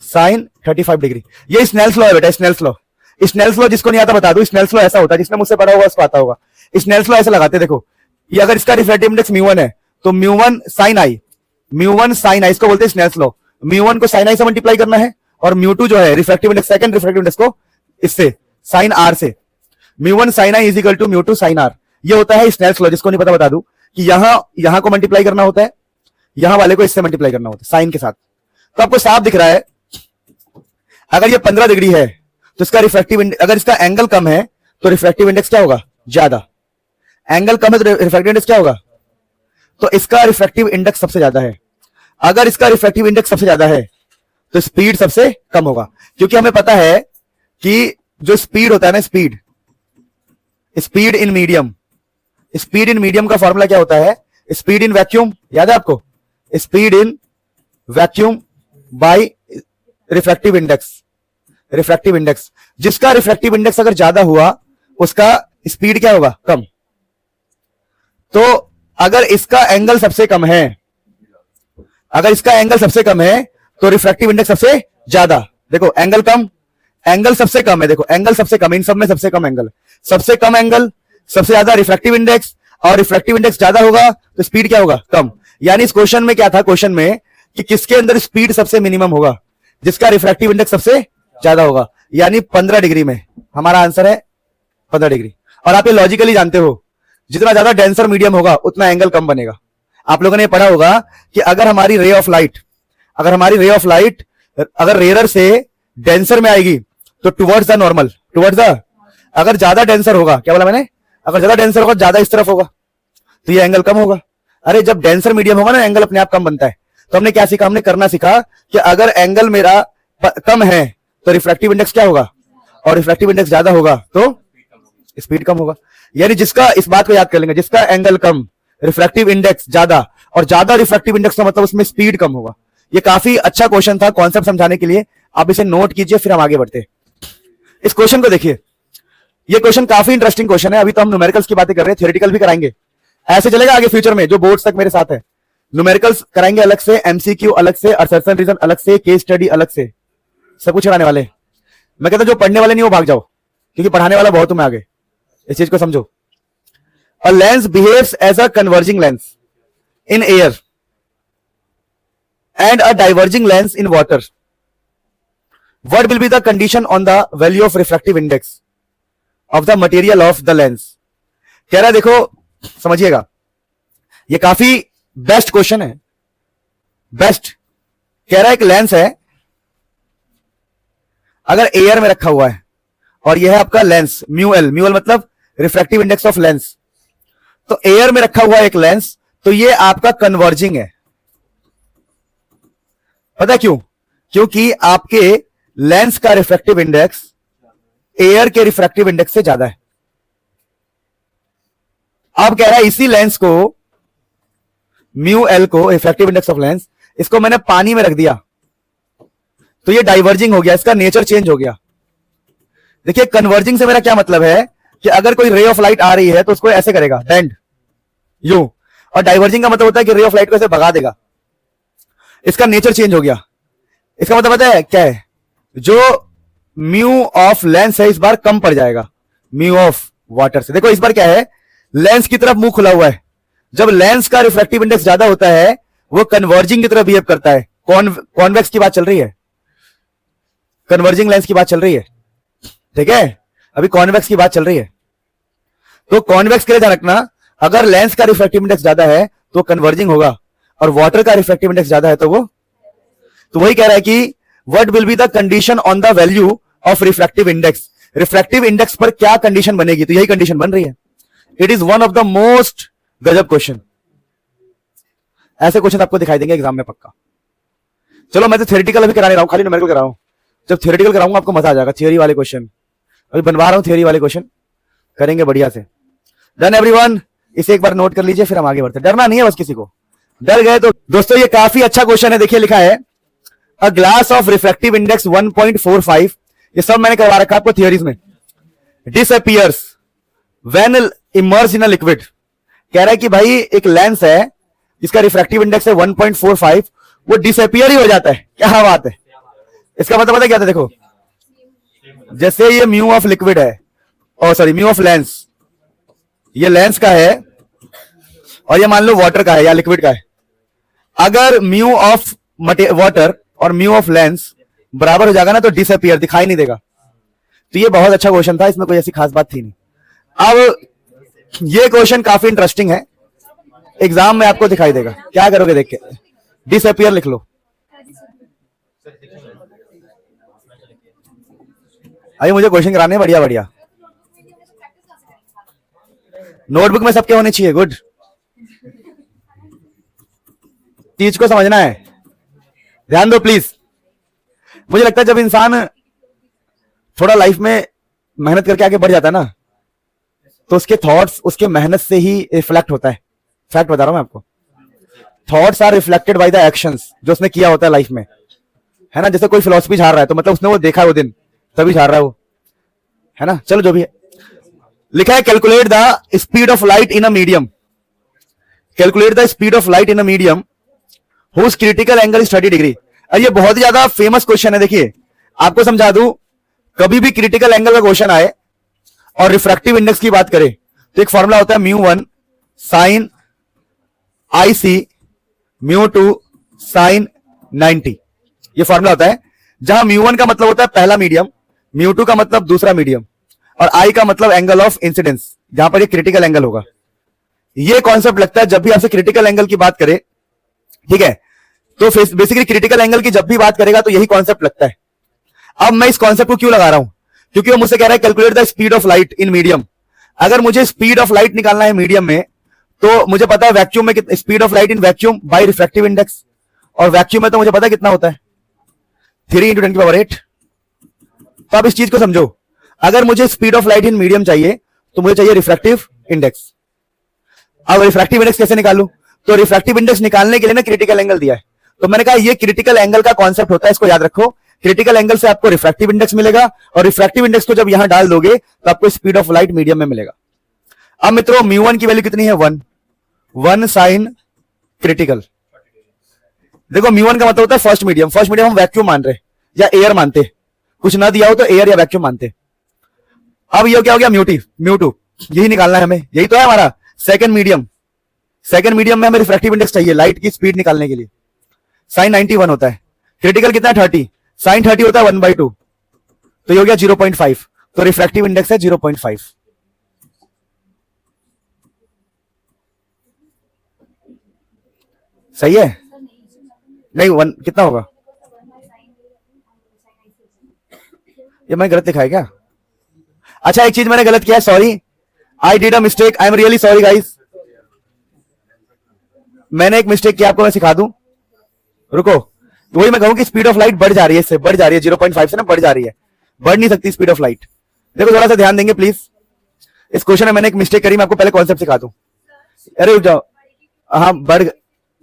साइन 35 डिग्री। ये स्नेल्स लॉ है बेटा, स्नेल्स लॉ। स्नेल्स लॉ जिसको नहीं आता बता दो, स्नेल्स लॉ ऐसा होता है, जिसने मुझसे पढ़ा होगा उसको आता होगा। स्नेल्स लॉ ऐसे लगाते, देखो ये अगर इसका रिफ्रैक्टिव इंडेक्स म्यू1 है तो म्यू1 साइन आई, म्यू1 साइन आई, इसको बोलते हैं स्नेल्स लॉ। म्यू1 को साइन आई से मल्टीप्लाई करना है, और म्यू2 जो है refractive index, second refractive index को इससे साइन आर से, म्यू1 sine I is equal to म्यू2 साइन आर। ये होता है स्नेल्स लॉ। जिसको नहीं पता बता दूं कि यहां को मल्टीप्लाई करना होता है, यहां वाले को इससे मल्टीप्लाई करना होता है साइन के साथ। तो आपको साफ दिख रहा है, अगर ये 15 डिग्री है तो इसका रिफ्रैक्टिव, अगर इसका एंगल कम है तो रिफ्रैक्टिव इंडेक्स क्या होगा, ज्यादा। एंगल कम है तो रिफ्रैक्टिव इंडेक्स क्या होगा, तो इसका रिफ्रैक्टिव इंडेक्स सबसे ज्यादा है। अगर इसका रिफ्रैक्टिव इंडेक्स सबसे ज्यादा है तो स्पीड सबसे कम होगा, क्योंकि हमें पता है कि जो स्पीड होता है ना, speed in medium, speed in medium का फॉर्मूला क्या होता है, स्पीड इन वैक्यूम, याद है आपको, speed in vacuum by refractive index. Refractive index, जिसका रिफ्रैक्टिव इंडेक्स अगर ज्यादा हुआ उसका स्पीड क्या होगा, कम। तो अगर इसका एंगल सबसे कम है, अगर इसका एंगल सबसे कम है तो रिफ्रैक्टिव इंडेक्स सबसे ज्यादा। देखो एंगल कम, एंगल सबसे कम है, देखो एंगल सबसे कम, इन सब में सबसे कम एंगल, सबसे कम एंगल, सबसे ज्यादा रिफ्रैक्टिव इंडेक्स, और रिफ्रैक्टिव इंडेक्स ज्यादा होगा तो स्पीड क्या होगा, कम। यानी इस क्वेश्चन में क्या था, क्वेश्चन में कि किसके अंदर स्पीड सबसे मिनिमम होगा, जिसका रिफ्रैक्टिव इंडेक्स सबसे ज्यादा होगा, यानी 15 डिग्री में हमारा आंसर है 15 डिग्री। और आप ये लॉजिकली जानते हो, जितना ज्यादा डेंसर मीडियम होगा उतना एंगल कम बनेगा। आप लोगों ने पढ़ा होगा कि अगर हमारी रे ऑफ लाइट, अगर रेयर से डेंसर में आएगी तो टुवर्ड्स द नॉर्मल, अगर ज्यादा डेंसर होगा, क्या बोला मैंने, अगर ज्यादा डेंसर होगा ज्यादा इस तरफ होगा तो ये एंगल कम होगा। अरे जब डेंसर मीडियम होगा ना, एंगल अपने आप कम बनता है। तो हमने क्या सीखा, हमने करना सीखा कि अगर एंगल मेरा कम है तो रिफ्रैक्टिव इंडेक्स क्या होगा, और रिफ्रैक्टिव इंडेक्स ज्यादा होगा तो स्पीड कम होगा। यानी जिसका, इस बात को याद कर लेंगे, जिसका एंगल कम, रिफ्रैक्टिव इंडेक्स ज्यादा, और ज्यादा रिफ्रैक्टिव इंडेक्स का मतलब उसमें स्पीड कम होगा। ये काफी अच्छा क्वेश्चन था कॉन्सेप्ट समझाने के लिए, आप इसे नोट कीजिए, फिर हम आगे बढ़ते हैं। इस क्वेश्चन को देखिए, ये क्वेश्चन काफी इंटरेस्टिंग क्वेश्चन है। अभी तो हम न्यूमेरिकल्स की बातें कर रहे हैं, थ्योरेटिकल भी कराएंगे, ऐसे चलेगा आगे फ्यूचर में, जो बोर्ड्स तक मेरे साथ है। न्यूमेरिकल्स कराएंगे अलग से, एमसीक्यू अलग से, असर्शन रीजन अलग से, केस स्टडी अलग से, सब कुछ कराने वाले। मैं कहता हूं जो पढ़ने वाले नहीं वो भाग जाओ, क्योंकि पढ़ाने वाला बहुत हूं मैं आगे। इस चीज को समझो। A lens behaves as a converging lens in air and a diverging lens in water. What will be the condition on the value of refractive index of the material of the lens? कह रहा है, देखो समझिएगा, ये काफी बेस्ट क्वेश्चन है, बेस्ट। कह रहा है एक लेंस है, अगर एयर में रखा हुआ है, और यह है आपका लेंस म्यू एल मतलब रिफ्रैक्टिव इंडेक्स ऑफ लेंस। तो एयर में रखा हुआ एक लेंस, तो ये आपका कन्वर्जिंग है। पता क्यों? क्योंकि आपके लेंस का रिफ्रैक्टिव इंडेक्स एयर के रिफ्रैक्टिव इंडेक्स से ज्यादा है। अब कह रहा है इसी लेंस को, म्यू एल को, रिफ्रैक्टिव इंडेक्स ऑफ लेंस, इसको मैंने पानी में रख दिया तो ये डाइवर्जिंग हो गया, इसका नेचर चेंज हो गया। देखिए कन्वर्जिंग से मेरा क्या मतलब है कि अगर कोई रे ऑफ लाइट आ रही है तो उसको ऐसे करेगा, बेंड यूं, और डाइवर्जिंग का मतलब होता है कि रे ऑफ लाइट को ऐसे भगा देगा। इसका नेचर चेंज हो गया। इसका मतलब पता है क्या है, जो म्यू ऑफ लेंस है इस बार कम पड़ जाएगा म्यू ऑफ वाटर से। देखो इस बार क्या है, लेंस की तरफ मुंह खुला हुआ है। जब लेंस का रिफ्रैक्टिव इंडेक्स ज्यादा होता है वो कन्वर्जिंग की तरफ बिहेव करता है। कॉन्वेक्स की बात चल रही है, कन्वर्जिंग लेंस की बात चल रही है, ठीक है, अभी कॉन्वेक्स की बात चल रही है। तो कॉन्वेक्स के लिए ध्यान रखना, अगर लेंस का रिफ्रैक्टिव इंडेक्स ज्यादा है तो कन्वर्जिंग होगा, और वाटर का रिफ्रैक्टिव इंडेक्स ज्यादा है तो वो, तो वही कह रहा है कि what will be the condition on the value of refractive index. Refractive index पर क्या कंडीशन बनेगी, तो यही कंडीशन बन रही है। It is one of the most गजब क्वेश्चन। ऐसे क्वेश्चन आपको दिखाई देंगे एग्जाम में पक्का। चलो मैं तो थ्योरेटिकल अभी कराने रहा हूं, खाली न्यूमेरिकल करा रहा हूं। जब थ्योरेटिकल कराऊंगा आपको मजा आ जाएगा, थियरी वाले क्वेश्चन। अभी बनवा रहा हूं थियोरी वाले क्वेश्चन, करेंगे बढ़िया से। डन एवरीवन, इसे एक बार नोट कर लीजिए, फिर हम आगे बढ़ते हैं। डरना नहीं है बस, किसी को डर गए तो। दोस्तों ये काफी अच्छा क्वेश्चन है, देखिए लिखा है a glass of refractive index 1.45, ये सब मैंने करवा रखा आपको थियोरीज में, disappears when emerge in a liquid. कह रहा है कि भाई एक लेंस है जिसका रिफ्रैक्टिव इंडेक्स है 1.45, वो डिसअपियर ही हो जाता है। क्या बात है, इसका मतलब पता क्या था, देखो जैसे ये म्यू ऑफ लिक्विड है, और सॉरी म्यू ऑफ लेंस, ये लेंस का है और ये मान लो वाटर का है या लिक्विड का है। अगर म्यू ऑफ वाटर और म्यू ऑफ लेंस बराबर हो जाएगा ना, तो डिसअपियर, दिखाई नहीं देगा। तो ये बहुत अच्छा क्वेश्चन था, इसमें कोई ऐसी खास बात थी नहीं। अब ये क्वेश्चन काफी इंटरेस्टिंग है, एग्जाम में आपको दिखाई देगा। क्या करोगे देख के, डिसअपियर लिख लो। अभी मुझे क्वेश्चन कराने बढ़िया बढ़िया, नोटबुक में सबके होने चाहिए। गुड, चीज को समझना है, ध्यान दो प्लीज। मुझे लगता है जब इंसान थोड़ा लाइफ में मेहनत करके आगे बढ़ जाता है ना, तो उसके थॉट्स उसके मेहनत से ही रिफ्लेक्ट होता है। फैक्ट बता रहा हूं मैं आपको, thoughts are reflected by the actions, जो उसने किया होता है लाइफ में, है ना। जैसे कोई फिलोसफी झाड़ रहा है तो मतलब उसने वो देखा है वो दिन, तभी झाड़ रहा है वो, है ना। चलो जो भी है, लिखा है calculate the speed of light in a medium, calculate the speed of light in a medium whose critical angle is 30 degree. ये बहुत ही ज्यादा फेमस क्वेश्चन है। देखिए आपको समझा दूं, कभी भी क्रिटिकल एंगल का क्वेश्चन आए और रिफ्रैक्टिव इंडेक्स की बात करें तो एक फॉर्मूला होता है μ1 साइन IC μ2 साइन 90। ये फॉर्मूला होता है, जहां μ1 का मतलब होता है पहला मीडियम, μ2 का मतलब दूसरा मीडियम, और I का मतलब एंगल ऑफ इंसिडेंस, जहां पर ये क्रिटिकल एंगल होगा। ये कॉन्सेप्ट लगता है जब भी आपसे क्रिटिकल एंगल की बात करे, ठीक है, तो बेसिकली क्रिटिकल एंगल की जब भी बात करेगा तो यही कॉन्सेप्ट लगता है। अब मैं इस कॉन्सेप्ट को क्यों लगा रहा हूं, क्योंकि वो मुझसे कह रहा है calculate the speed of light in medium. अगर मुझे स्पीड ऑफ लाइट निकालना है मीडियम में, तो मुझे पता है वैक्यूम में speed of light in vacuum by refractive index, और वैक्यूम में तो मुझे पता है कितना होता है 3 × 10⁸। तो आप इस चीज को समझो, अगर मुझे स्पीड ऑफ लाइट इन मीडियम चाहिए तो मुझे चाहिए रिफ्रैक्टिव इंडेक्स। अब रिफ्रैक्टिव इंडेक्स कैसे निकालूं, तो रिफ्रैक्टिव इंडेक्स निकालने के लिए ना क्रिटिकल एंगल दिया है, तो मैंने कहा ये क्रिटिकल एंगल का कॉन्सेप्ट होता है, इसको याद रखो। क्रिटिकल एंगल से आपको रिफ्रैक्टिव इंडेक्स मिलेगा, और रिफ्रैक्टिव इंडेक्स को जब यहां डाल दोगे तो आपको स्पीड ऑफ लाइट मीडियम में मिलेगा। अब मित्रों μ1 की वैल्यू कितनी है, 1 साइन क्रिटिकल। देखो μ1 का मतलब होता है फर्स्ट मीडियम, फर्स्ट मीडियम हम वैक्यूम मान रहे या एयर मानते, कुछ ना दिया हो तो एयर या वैक्यूम मानते। अब ये क्या हो गया μ2, यही निकालना है हमें, यही तो है हमारा सेकंड मीडियम। सेकंड मीडियम में हमें रिफ्रैक्टिव इंडेक्स चाहिए लाइट की स्पीड निकालने के लिए। साइन 91 होता है, क्रिटिकल कितना 30, साइन 30 होता है 1/2, तो ये हो गया 0.5, तो रिफ्रैक्टिव इंडेक्स है 0.5। सही है, नहीं 1 कितना होगा, ये मैंने गलत लिखा है क्या? अच्छा एक चीज मैंने गलत किया है, sorry, I did a mistake, I am really sorry guys. मैंने एक मिस्टेक किया, आपको मैं सिखा दूं, रुको। वही मैं कहूं कि स्पीड ऑफ लाइट बढ़ जा रही है, इससे बढ़ जा रही है 0.5 से ना, बढ़ जा रही है, बढ़ नहीं सकती स्पीड ऑफ लाइट। देखो थोड़ा सा ध्यान देंगे प्लीज, इस क्वेश्चन में मैंने एक मिस्टेक करी, मैं आपको पहले कॉन्सेप्ट सिखा दूं। अरे रुक जाओ, हाँ बढ़,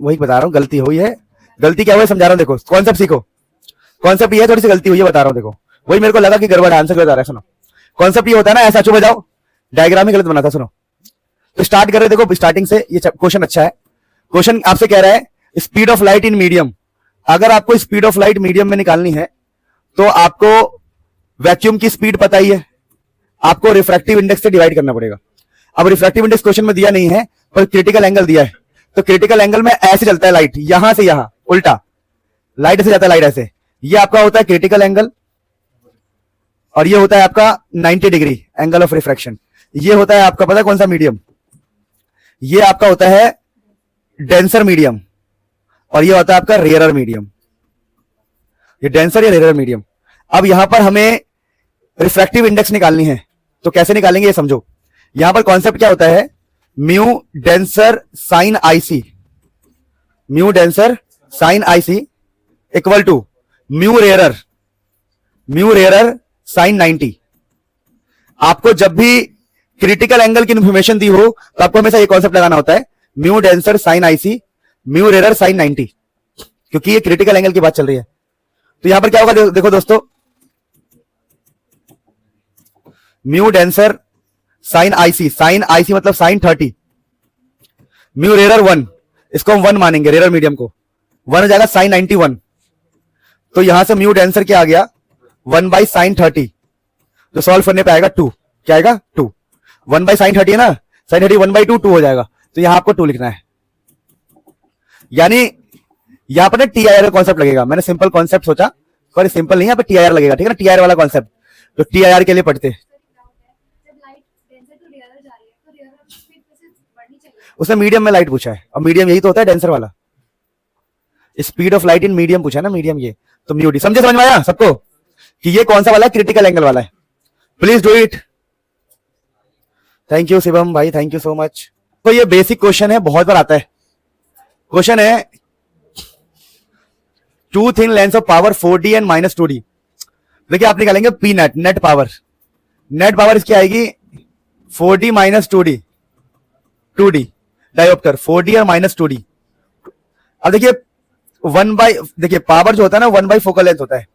वही बता रहा हूँ, गलती हुई है। गलती क्या हुआ समझा रहा हूँ, देखो कॉन्सेप्ट सीखो। कॉन्सेप्ट ये है, थोड़ी सी गलती हुई है बता रहा हूँ, देखो वही मेरे को लगा कि गड़बड़, आंसर गलत आ रहा है। सुनो, कॉन्सेप्ट ये होता है ना, ऐसा चुप जाओ, डायग्राम ही गलत बना था। सुनो, तो स्टार्ट कर रहे, देखो स्टार्टिंग से, ये क्वेश्चन अच्छा है। क्वेश्चन आपसे कह रहा है speed of light in medium. अगर आपको स्पीड ऑफ लाइट मीडियम में निकालनी है तो आपको वैक्यूम की स्पीड पता ही है, आपको रिफ्रैक्टिव इंडेक्स से डिवाइड करना पड़ेगा। अब रिफ्रैक्टिव इंडेक्स क्वेश्चन में दिया नहीं है, पर क्रिटिकल एंगल दिया है, तो क्रिटिकल एंगल में ऐसे चलता है लाइट, यहां से यहां उल्टा, लाइट ऐसे जाता है, लाइट ऐसे, ये आपका होता है क्रिटिकल एंगल, और ये होता है आपका 90 डिग्री एंगल ऑफ रिफ्रैक्शन। ये होता है आपका पता है कौन सा मीडियम, ये आपका होता है डेंसर मीडियम, और ये होता है आपका रेयरर मीडियम, ये डेंसर या रेयरर मीडियम। अब यहां पर हमें रिफ्रैक्टिव इंडेक्स निकालनी है, तो कैसे निकालेंगे ये समझो। यहां पर कॉन्सेप्ट क्या होता है, mu denser sine IC, mu denser sine IC equal to mu rarer sine 90। आपको जब भी क्रिटिकल एंगल की इंफॉर्मेशन दी हो तो आपको हमेशा ये कॉन्सेप्ट लगाना होता है, mu denser sine IC, mu rarer sine 90, क्योंकि ये क्रिटिकल एंगल की बात चल रही है। तो यहां पर क्या होगा, देखो दोस्तों, म्यू डेंसर साइन आईसी मतलब साइन 30, म्यू रेरर 1, इसको हम 1 मानेंगे, रेरर मीडियम को 1 हो जाएगा साइन 91। तो यहां से म्यू डेंसर क्या आ गया 1 बाई साइन 30, तो सॉल्व करने पे आएगा 2, क्या आएगा 2, 1 बाई साइन 30 है ना, साइन 30 1 बाई 2 2 हो जाएगा, तो यहां आपको 2 लिखना है। यानी यहां पर ना टी आई आर कॉन्सेप्ट लगेगा, मैंने सिंपल कॉन्सेप्ट सोचा, सॉरी सिंपल नहीं, यहां पर टी आई आर लगेगा, ठीक है ना, टी आई आर वाला कॉन्सेप्ट जो टी आई आर के लिए पढ़ते हैं। उसने मीडियम में लाइट पूछा है, और मीडियम यही तो होता है डेंसर वाला, speed of light in medium पूछा है ना, मीडियम ये तो म्यू डी। समझ में आया सबको कि ये कौन सा वाला है, क्रिटिकल एंगल वाला है। Please do it. Thank you Shivam भाई, थैंक यू सो मच। तो ये बेसिक क्वेश्चन है, बहुत बार आता है। क्वेश्चन है two thin lens of power 4D and -2D। देखिए आप निकालेंगे P net, net power, net power इसकी आएगी 4D -2D, 2D dioptre 4D और -2D। अब देखिए 1 बाई, देखिए पावर जो होता है ना 1 बाई फोकल लेंथ होता है,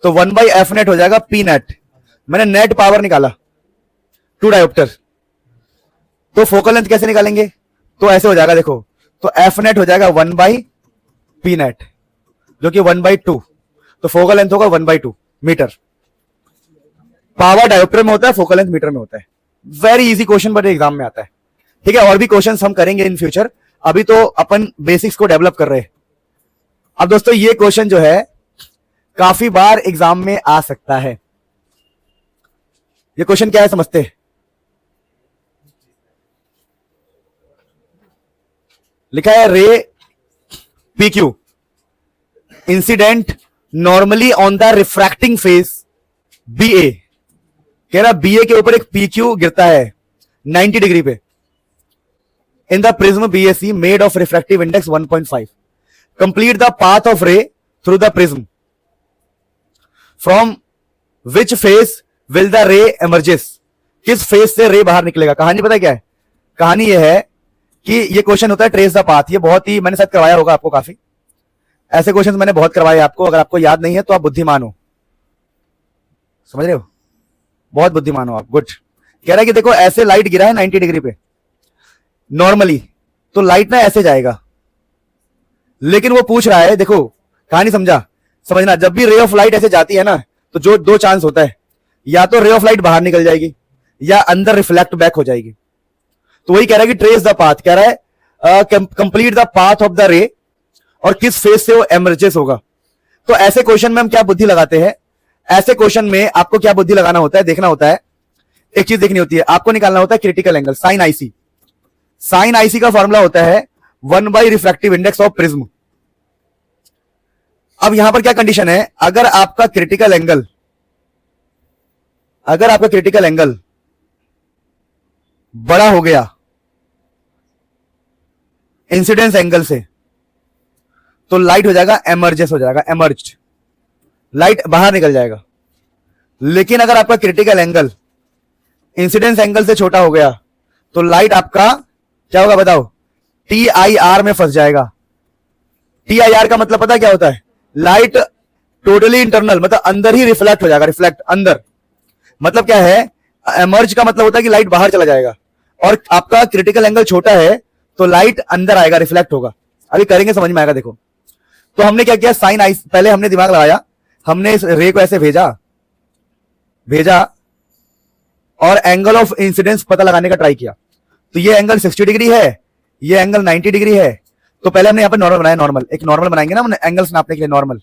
तो 1 बाई एफ नेट हो जाएगा पी नेट। मैंने नेट पावर निकाला 2 डायोप्टर, तो फोकल लेंथ कैसे निकालेंगे, तो ऐसे हो जाएगा, देखो तो एफ नेट हो जाएगा 1 बाई पी नेट जो कि 1 बाई 2, तो फोकल लेंथ होगा 1 बाई 2 मीटर। पावर डायोप्टर में होता है, फोकल लेंथ मीटर में होता है। Very easy question but exam में आता है, ठीक है। और भी क्वेश्चंस हम करेंगे इन फ्यूचर, अभी तो अपन बेसिक्स को डेवलप कर रहे हैं। अब दोस्तों ये क्वेश्चन जो है काफी बार एग्जाम में आ सकता है। ये क्वेश्चन क्या है समझते हैं। लिखा है ray P Q incident normally on the refracting face B A. कह रहा बी ए के ऊपर एक पी क्यू गिरता है 90 डिग्री पे in the prism B S C made of refractive index 1.5। Complete the path of ray through the prism from which face will the ray emerges. किस फेस से रे बाहर निकलेगा। कहानी पता है क्या है, कहानी यह है कि ये क्वेश्चन होता है ट्रेस द पाथ। ये बहुत ही मैंने शायद करवाया होगा आपको, काफी ऐसे क्वेश्चंस मैंने बहुत करवाए आपको। अगर आपको याद नहीं है तो आप बुद्धिमान हो, समझ रहे हो, बहुत बुद्धिमान हो आप, गुड। कह रहा है कि देखो ऐसे लाइट गिरा है 90 डिग्री पे नॉर्मली, तो लाइट ना ऐसे जाएगा, लेकिन वो पूछ रहा है, देखो कहानी समझना, जब भी रे ऑफ लाइट ऐसे जाती है ना, तो जो 2 चांस होता है, या तो रे ऑफ लाइट बाहर निकल जाएगी या अंदर रिफ्लेक्ट बैक हो जाएगी। तो वही कह रहा है कि ट्रेस द पाथ, कह रहा है complete the path of the रे, और किस फेस से वो एमर्जेस होगा। तो ऐसे क्वेश्चन में हम क्या बुद्धि लगाते हैं, ऐसे क्वेश्चन में आपको क्या बुद्धि लगाना होता है, देखना होता है, एक चीज देखनी होती है, आपको निकालना होता है critical angle sine IC. Sign IC का फॉर्मूला होता है 1 by refractive index of prism. अब यहां पर क्या कंडीशन है, अगर आपका क्रिटिकल एंगल बड़ा हो गया इंसिडेंस एंगल से, तो लाइट हो जाएगा एमर्जेस हो जाएगा, एमर्ज्ड, लाइट बाहर निकल जाएगा। लेकिन अगर आपका क्रिटिकल एंगल इंसिडेंस एंगल से छोटा हो गया, तो लाइट आपका क्या होगा बताओ, टी आई आर में फंस जाएगा। टी आई आर का मतलब पता क्या होता है, लाइट टोटली इंटरनल, मतलब अंदर ही रिफ्लेक्ट हो जाएगा, रिफ्लेक्ट अंदर, मतलब क्या है, एमर्ज का मतलब होता है कि लाइट बाहर चला जाएगा, और आपका क्रिटिकल एंगल छोटा है तो लाइट अंदर आएगा, रिफ्लेक्ट होगा। अभी करेंगे समझ में आएगा। देखो तो हमने क्या किया, साइन आई, पहले हमने दिमाग लगाया, हमने इस रे को ऐसे भेजा और एंगल ऑफ इंसिडेंस पता लगाने का ट्राई किया। तो ये एंगल 60 डिग्री है, ये एंगल 90 डिग्री है, तो पहले हमने यहां पर नॉर्मल बनाया, नॉर्मल एक नॉर्मल बनाएंगे ना हमने एंगल्स नापने के लिए, नॉर्मल।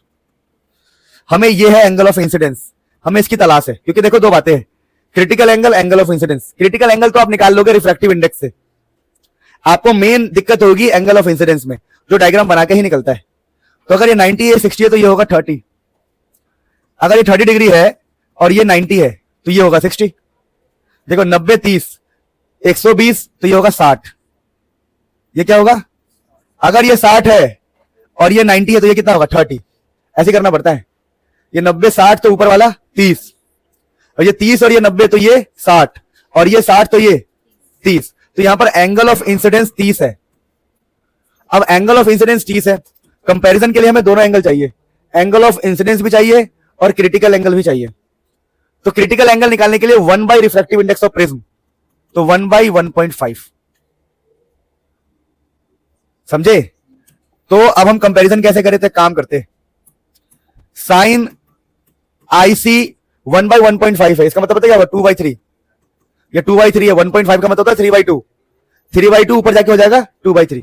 हमें ये है एंगल ऑफ इंसिडेंस, हमें इसकी तलाश है, क्योंकि देखो 2 बातें हैं, critical angle, angle of incidence. Critical angle तो आप निकाल लोगे रिफ्रैक्टिव इंडेक्स से, आपको मेन दिक्कत होगी एंगल ऑफ इंसिडेंस में, जो डायग्राम बना के ही निकलता है। तो अगर ये 90 है, 60 है, तो ये होगा 30। अगर ये 30 डिग्री है और ये 90 है, तो ये होगा 60। देखो 90 30 120, तो ये होगा 60। ये क्या होगा, अगर ये 60 है और ये 90 है, तो ये कितना होगा 30। ऐसे करना पड़ता है, ये 90 60, तो ऊपर वाला 30, और ये 30 और ये 90, तो ये 60 और ये 60 तो ये 30, तो यहां पर एंगल ऑफ इंसिडेंस 30 है। अब एंगल ऑफ इंसिडेंस 30 है, कंपैरिजन के लिए हमें दोनों एंगल चाहिए, एंगल ऑफ इंसिडेंस भी चाहिए और क्रिटिकल एंगल भी चाहिए। तो क्रिटिकल एंगल निकालने के लिए 1 by refractive index of prism, तो 1 बाई 1.5, समझे। तो अब हम कंपैरिजन कैसे करें थे, काम करते, साइन आईसी 1 बाई 1.5 है, इसका मतलब पता क्या होगा 2 बाई 3, ये 2 बाई 3 है, 1.5 का मतलब होता है 3 बाई 2, 3 बाई 2 ऊपर जाके हो जाएगा 2 बाई 3,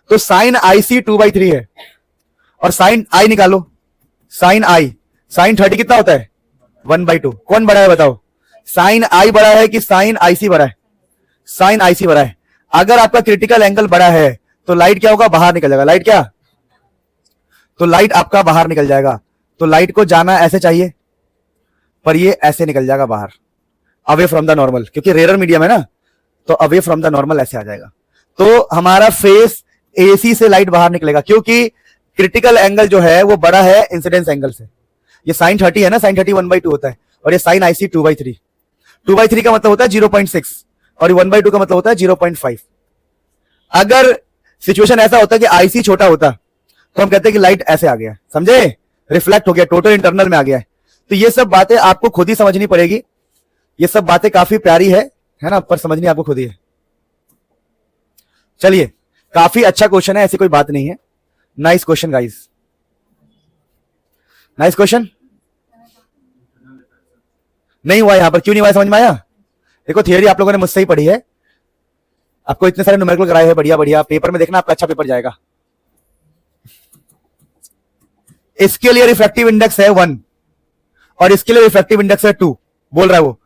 तो साइन आईसी 2 बाई 3 है। और साइन आई निकालो, साइन आई, साइन 30 कितना होता है 1 बाई 2, कौन बड़ा है बताओ, साइन आई बड़ा है कि साइन आईसी बड़ा है, साइन आईसी बड़ा है। अगर आपका क्रिटिकल एंगल बड़ा है तो लाइट क्या होगा, बाहर निकल जाएगा, लाइट क्या, तो लाइट आपका बाहर निकल जाएगा, तो लाइट को जाना ऐसे चाहिए पर ये ऐसे निकल जाएगा बाहर, अवे फ्रॉम द नॉर्मल, क्योंकि रेयर मीडियम है ना, तो अवे फ्रॉम द नॉर्मल ऐसे आ जाएगा। तो हमारा फेस एसी से लाइट बाहर निकलेगा, क्योंकि क्रिटिकल एंगल जो है वो बड़ा है इंसिडेंस एंगल से। ये साइन 30 है ना, साइन 30 1 बाई 2 होता है, और ये साइन आईसी 2 बाई 3, 2 बाई 3 का मतलब होता है 0.6 और 1 बाई 2 का मतलब होता है 0.5। अगर सिचुएशन ऐसा होता है कि आईसी छोटा होता तो हम कहते हैं कि लाइट ऐसे आ गया, समझे, रिफ्लेक्ट हो गया, टोटल इंटरनल में आ गया है। तो ये सब बातें आपको खुद ही समझनी पड़ेगी, ये सब बातें काफी प्यारी है ना, पर समझनी आपको खुद ही है। चलिए, काफी अच्छा क्वेश्चन है, ऐसी कोई बात नहीं है। Nice question guys, nice question. नहीं हुआ यहां पर, क्यों नहीं हुआ समझ में आया। देखो थियरी आप लोगों ने मुझसे ही पढ़ी है, आपको इतने सारे न्यूमेरिकल कराए हैं, बढ़िया बढ़िया, पेपर में देखना आपका अच्छा पेपर जाएगा। इसके लिए रिफ्रैक्टिव इंडेक्स है 1 और इसके लिए रिफ्रैक्टिव इंडेक्स है 2, बोल रहा है वो।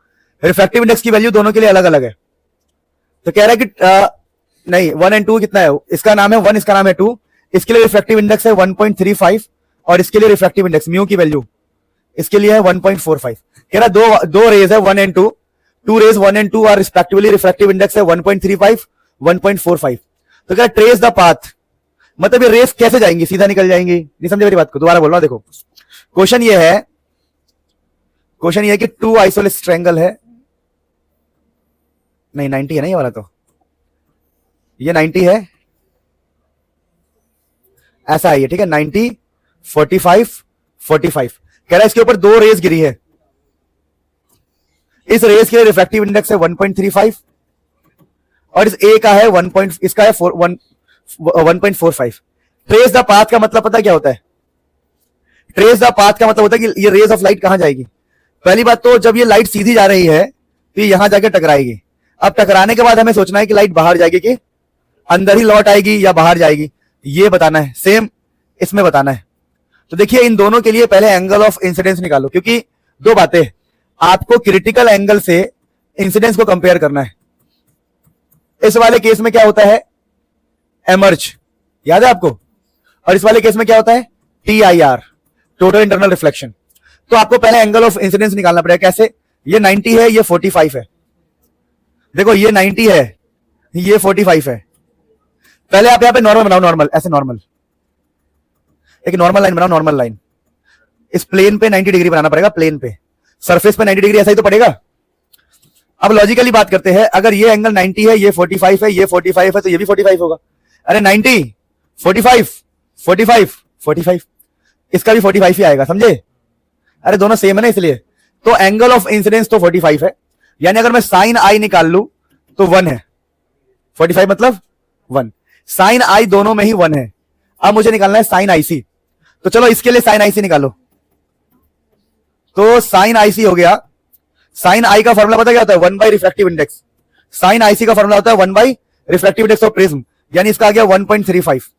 रिफ्रैक्टिव इंडेक्स की वैल्यू दोनों के लिए अलग अलग है, तो कह रहा है कि नहीं 1 और 2 कितना है, इसका नाम है 1, इसका नाम है 2, इसके लिए रिफ्रैक्टिव इंडेक्स है 1.35 और इसके लिए रिफ्रैक्टिव इंडेक्स म्यू की वैल्यू इसके लिए है 1.45। कह रहा दो रेज है 1 और 2 रेज 1 और 2 आर रिस्पेक्टिवली, रिफ्रैक्टिव इंडेक्स है 1.35 1.45। तो कह रहा ट्रेस द पाथ, मतलब ये रेस कैसे जाएंगी, सीधा निकल जाएंगी, नहीं समझे मेरी बात को, दोबारा बोल रहा हूं। देखो क्वेश्चन ये है, क्वेश्चन ये है कि 2 आइसोलेस ट्रायंगल है, नहीं 90 है ना ये वाला, तो ये 90 है, ऐसा है ये, ठीक है 90 45 45। कह रहा है इसके ऊपर 2 रेस गिरी है, इस रेस के लिए रिफ्रैक्टिव इंडेक्स है 1.35 और इस ए का है 1. इसका है 1.45। ट्रेस द पाथ का मतलब पता क्या होता है, ट्रेस द पाथ का मतलब होता है कि ये रेज ऑफ लाइट कहां जाएगी। पहली बात तो जब ये लाइट सीधी जा रही है तो ये यहां जाके टकराएगी, अब टकराने के बाद हमें सोचना है कि लाइट बाहर जाएगी कि अंदर ही लौट आएगी या बाहर जाएगी, ये बताना है, सेम इसमें बताना है। तो देखिए इन दोनों के लिए पहले एंगल ऑफ इंसिडेंस निकालो, क्योंकि दो बातें, आपको क्रिटिकल एंगल से इंसिडेंस को कंपेयर करना है। इस वाले केस में क्या होता है, एमर्ज, याद है आपको, और इस वाले केस में क्या होता है, TIR, टोटल इंटरनल रिफ्लेक्शन। तो आपको पहले एंगल ऑफ इंसिडेंस निकालना पड़ेगा, कैसे, ये 90 है, ये 45 है, देखो ये 90 है, ये 45 है। पहले आप यहां पे नॉर्मल बनाओ, नॉर्मल, ऐसे नॉर्मल, एक नॉर्मल लाइन बनाओ, नॉर्मल लाइन, इस प्लेन पे 90 डिग्री बनाना पड़ेगा, प्लेन पे, सरफेस पे 90 डिग्री, ऐसा ही तो पड़ेगा। अब लॉजिकली बात करते हैं, अगर ये एंगल 90 है, ये 45 है, ये 45 है, तो ये भी 45 होगा। अरे 90 45 45 45, इसका भी 45 ही आएगा, समझे, अरे दोनों सेम है ना, इसलिए तो एंगल ऑफ इंसिडेंस तो 45 है, यानी अगर मैं साइन आई निकाल लू तो 1 है, 45 मतलब 1, साइन आई दोनों में ही 1 है। अब मुझे निकालना है साइन आईसी, तो चलो इसके लिए साइन आईसी निकालो। तो साइन आईसी हो गया, साइन आई का फॉर्मूला पता क्या होता है, 1 by refractive index, sign IC का फॉर्मूला होता है 1 by refractive index of prism, यानी इसका आ गया 1.35,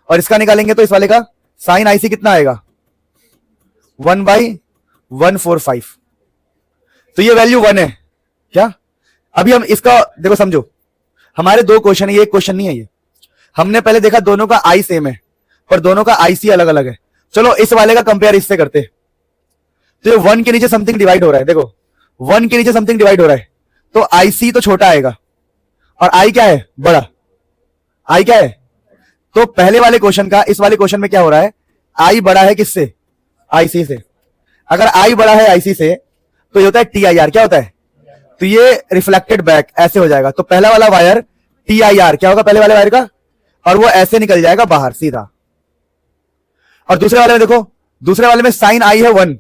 और इसका निकालेंगे तो इस वाले का साइन आईसी कितना आएगा, 1 बाई 145। तो ये वैल्यू 1 है क्या। अभी हम इसका देखो, समझो हमारे 2 क्वेश्चन है, ये एक क्वेश्चन नहीं है, ये हमने पहले देखा दोनों का आई सेम है पर दोनों का आईसी अलग अलग है। चलो इस वाले का कंपेयर इससे करते, तो ये 1 के नीचे समथिंग डिवाइड हो रहा है, देखो 1 के नीचे समथिंग डिवाइड हो रहा है, तो आईसी तो छोटा आएगा और आई क्या है, बड़ा, आई क्या है। तो पहले वाले क्वेश्चन का इस वाले क्वेश्चन में क्या हो रहा है, आई बड़ा है किससे, आईसी से। अगर आई बड़ा है आईसी से तो ये होता है TIR। क्या होता है? तो ये रिफ्लेक्टेड बैक ऐसे हो जाएगा। तो पहला वाला वायर TIR क्या होगा पहले वाले वायर का, और वो ऐसे निकल जाएगा बाहर सीधा। और दूसरे वाले में देखो, दूसरे वाले में साइन आई है 1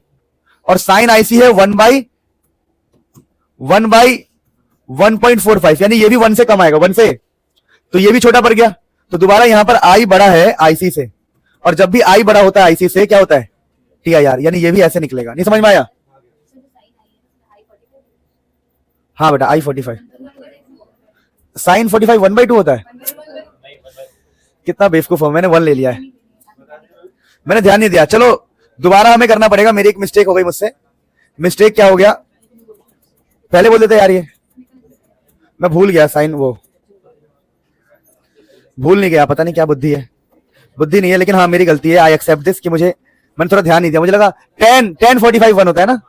और साइन IC है 1/1.45, यानी ये भी 1 से कम आएगा, 1 से, तो ये भी छोटा पड़ गया। तो दोबारा यहां पर I बड़ा है IC से, और जब भी I बड़ा होता है IC से क्या होता है? TIR, यानी ये भी ऐसे निकलेगा। नहीं समझ में आया? हाँ बेटा, I45 साइन 45 1/2 होता है। कितना बेवकूफ हो, मैंने 1 ले लिया है, मैंने ध्यान नहीं दिया। चलो दोबारा हमें करना पड़ेगा, मेरी एक मिस्टेक हो गई मुझसे। मिस्टेक क्या हो गया, पहले बोल देते यार, ये मैं भूल गया साइन, वो भूल नहीं गया, पता नहीं क्या बुद्धि है, बुद्धि नहीं है, लेकिन हाँ मेरी गलती है। आई एक्सेप्ट दिस कि मैंने थोड़ा ध्यान नहीं दिया, मुझे लगा 10 45 1 होता है ना,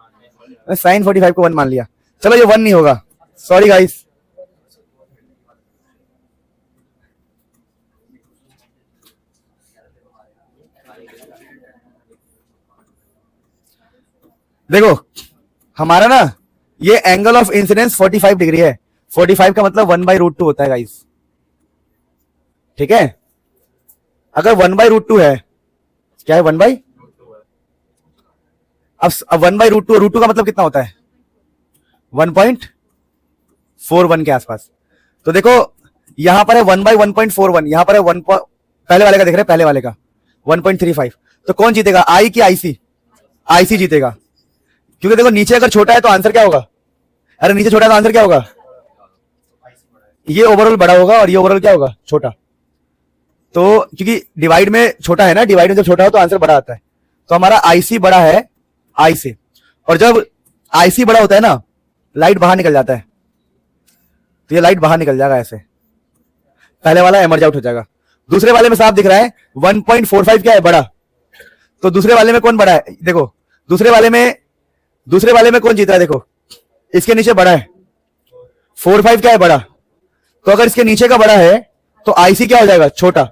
मैं साइन 45 को 1 मान लिया। चलो ये 1 नहीं होगा, सॉरी गाइस। देखो हमारा ना ये एंगल ऑफ इंसिडेंस 45 डिग्री है। 45 का मतलब 1/√2 होता है गाइस, ठीक है। अगर 1/√2 है, क्या है 1/, अब 1/√2, √2 का मतलब कितना होता है? 1.41 के आसपास। तो देखो यहां पर है 1/1.41, यहां पर है 1, पहले वाले का देख रहे हैं, पहले वाले का 1.35। तो कौन जीतेगा, I की IC? IC जीतेगा, क्योंकि देखो नीचे अगर छोटा है तो आंसर क्या होगा? अरे नीचे छोटा है तो आंसर क्या होगा? ये ओवरऑल बड़ा होगा और ये ओवरऑल क्या होगा? छोटा। तो क्योंकि डिवाइड में छोटा है ना, डिवाइड में जब छोटा हो तो आंसर बड़ा आता है। तो हमारा IC बड़ा है I से, और जब IC बड़ा होता है ना, लाइट बाहर निकल जाता है, तो ये लाइट बाहर निकल जाएगा ऐसे, पहले वाला एमर्ज आउट हो जाएगा। दूसरे वाले में साफ दिख रहा है 1.45 क्या है? बड़ा। तो दूसरे वाले में कौन बड़ा है? देखो दूसरे वाले में कौन जीत रहा है? देखो इसके नीचे बड़ा है, 45 क्या है? बड़ा। तो अगर इसके नीचे का बड़ा है तो IC क्या हो जाएगा? छोटा।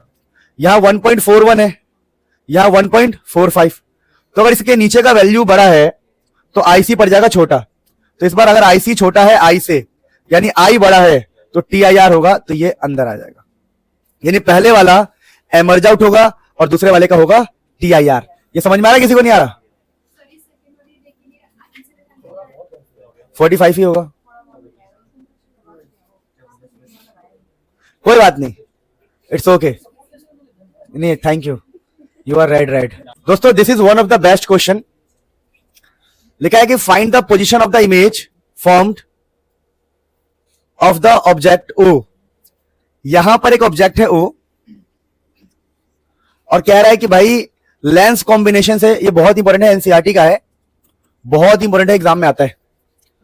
यहां 1.41 है, यहां 1.45, तो अगर इसके नीचे का वैल्यू बड़ा है तो IC पड़ जाएगा छोटा। तो इस बार अगर IC छोटा है I से, यानी I बड़ा है, तो TIR होगा, तो ये अंदर आ जाएगा, यानी पहले वाला एमर्ज आउट होगा और दूसरे वाले का होगा TIR। ये समझ में आ रहा है? किसी को नहीं आ रहा? 45 ही होगा, कोई बात नहीं, इट्स ओके। नहीं, thank you, you are right. दोस्तों this is one of the best question. लिखा है कि find the position of the image formed of the object O। यहां पर एक ऑब्जेक्ट है O, और कह रहा है कि भाई लेंस कॉम्बिनेशन से, ये बहुत इंपॉर्टेंट है, एनसीईआरटी का है, बहुत इंपॉर्टेंट है, एग्जाम में आता है।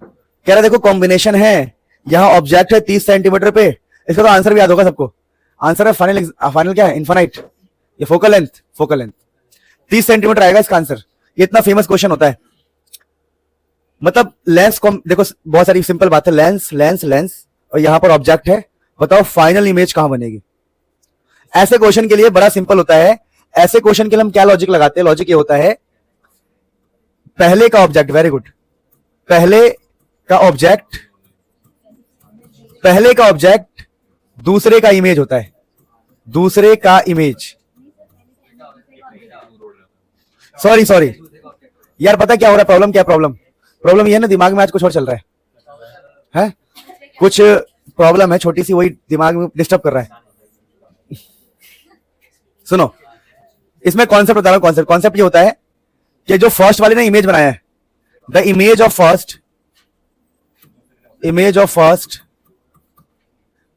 कह रहा है देखो कॉम्बिनेशन है, यहां ऑब्जेक्ट है 30 सेंटीमीटर पे, इसका तो आंसर भी याद होगा सबको। आंसर है फाइनल क्या है? इनफाइनाइट। ये फोकल लेंथ 30 सेंटीमीटर आएगा इसका आंसर। ये इतना फेमस क्वेश्चन होता है। मतलब लेंस को देखो, बहुत सारी सिंपल बात है, लेंस और यहां पर ऑब्जेक्ट है, बताओ फाइनल इमेज कहां बनेगी? ऐसे क्वेश्चन के लिए बड़ा सिंपल होता है। ऐसे क्वेश्चन के लिए हम क्या लॉजिक लगाते हैं? लॉजिक ये होता है, पहले का ऑब्जेक्ट, वेरी गुड, पहले का ऑब्जेक्ट दूसरे का इमेज होता है, दूसरे का इमेज। सॉरी यार, पता क्या हो रहा है? प्रॉब्लम क्या? प्रॉब्लम ये है ना, दिमाग में आज कुछ और चल रहा है कुछ प्रॉब्लम है छोटी सी, वही दिमाग में डिस्टर्ब कर रहा है। सुनो, इसमें कॉन्सेप्ट बता रहा हूं। कॉन्सेप्ट ये होता है कि जो फर्स्ट वाले ने इमेज बनाया है, the image of first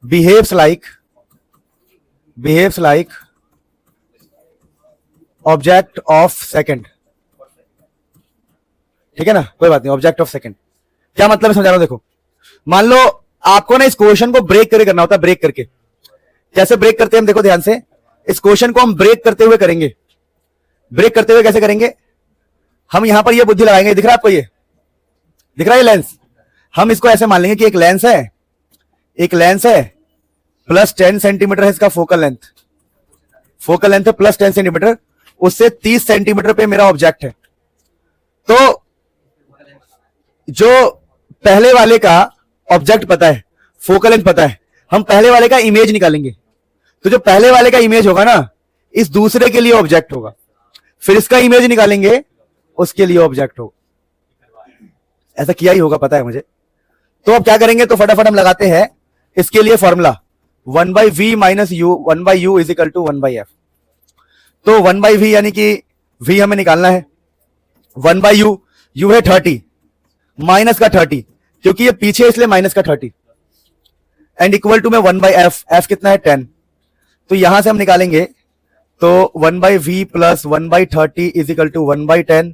behaves like object of second. ठीक है ना, कोई बात नहीं, ऑब्जेक्ट ऑफ सेकंड क्या मतलब है समझा रहा हूं। देखो मान लो आपको ना इस क्वेश्चन को ब्रेक करके करना होता है, ब्रेक करके। कैसे ब्रेक करते हैं हम? देखो ध्यान से, इस क्वेश्चन को हम ब्रेक करते हुए करेंगे। ब्रेक करते हुए कैसे करेंगे? हम यहां पर ये बुद्धि लगाएंगे, दिख रहा है आपको? ये दिख रहा है लेंस? हम इसको ऐसे मान लेंगे कि एक लेंस है प्लस 10 सेंटीमीटर है इसका फोकल लेंथ है प्लस 10 सेंटीमीटर, उससे 30 सेंटीमीटर पे मेरा ऑब्जेक्ट है। तो जो पहले वाले का ऑब्जेक्ट पता है, फोकल लेंथ पता है, हम पहले वाले का इमेज निकालेंगे। तो जो पहले वाले का इमेज होगा ना, इस दूसरे के लिए ऑब्जेक्ट होगा, फिर इसका इमेज निकालेंगे, उसके लिए ऑब्जेक्ट होगा। ऐसा किया ही होगा, पता है मुझे। तो अब क्या करेंगे, तो फटाफट हम लगाते हैं इसके लिए formula 1/v minus U, 1/u is equal to 1/f। तो 1/v यानी कि v हमें निकालना है, 1/u, u है 30 माइनस का 30, क्योंकि ये पीछे इसलिए माइनस का 30, एंड इक्वल टू में 1/f, f कितना है 10। तो यहां से हम निकालेंगे, तो 1/v plus 1/30 is equal to 1/10।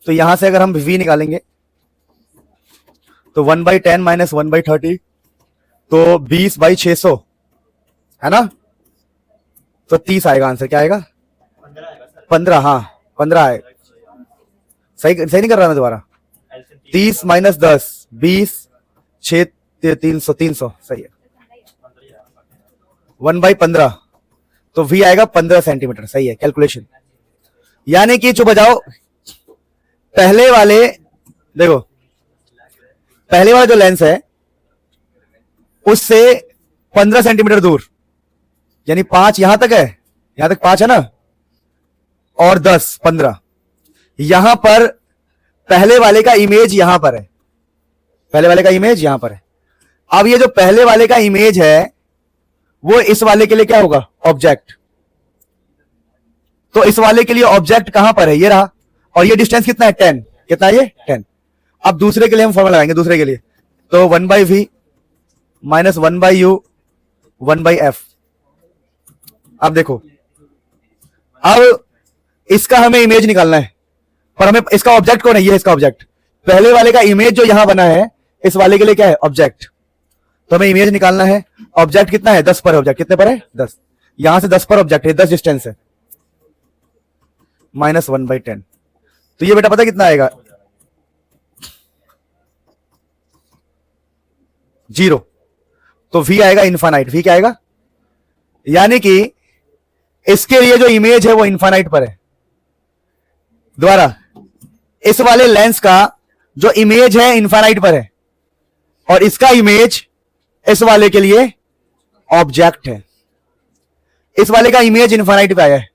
तो यहां से अगर हम v निकालेंगे तो 1/10 माइनस 1/30, तो 20/600 है ना, तो 30 आएगा आंसर। क्या आएगा? 15। हाँ 15 आएगा। सही नहीं कर रहा मैं दोबारा? 30 माइनस 10, 20, 6, 300, 300 सही है। 1/15, तो v आएगा 15 सेंटीमीटर। सही है कैलकुलेशन। यानी कि चुप जाओ, पहले वाले देखो, पहले वाला जो लेंस है उससे 15 सेंटीमीटर दूर, यानी 5 यहां तक है, यहां तक 5 है ना, और 10 15, यहां पर पहले वाले का इमेज यहां पर है, पहले वाले का इमेज यहां पर है। अब ये जो पहले वाले का इमेज है वो इस वाले के लिए क्या होगा? ऑब्जेक्ट। तो इस वाले के लिए ऑब्जेक्ट कहां पर है? ये रहा, और ये डिस्टेंस कितना है? 10। कितना है ये? 10। अब दूसरे के लिए हम फॉर्मूला लगाएंगे, दूसरे के लिए, तो 1/v माइनस 1/u 1/f। अब देखो, अब इसका हमें इमेज निकालना है, पर हमें इसका ऑब्जेक्ट कौन है? ये इसका ऑब्जेक्ट। पहले वाले का इमेज जो यहां बना है, इस वाले के लिए क्या है? ऑब्जेक्ट। तो हमें इमेज निकालना है। ऑब्जेक्ट कितना है? 10 पर ऑब्जेक्ट। कितने पर है? 10। यहां से 10 पर ऑब्जेक्ट है, 10 डिस्टेंस है, माइनस 1/10। तो ये बेटा पता कितना आएगा? 0। तो v आएगा इनफाइनाइट। v क्या आएगा? यानी कि इसके लिए जो इमेज है वो इनफाइनाइट पर है। दोबारा, इस वाले लेंस का जो इमेज है इनफाइनाइट पर है, और इसका इमेज इस वाले के लिए ऑब्जेक्ट है। इस वाले का इमेज इनफाइनाइट पे आया है,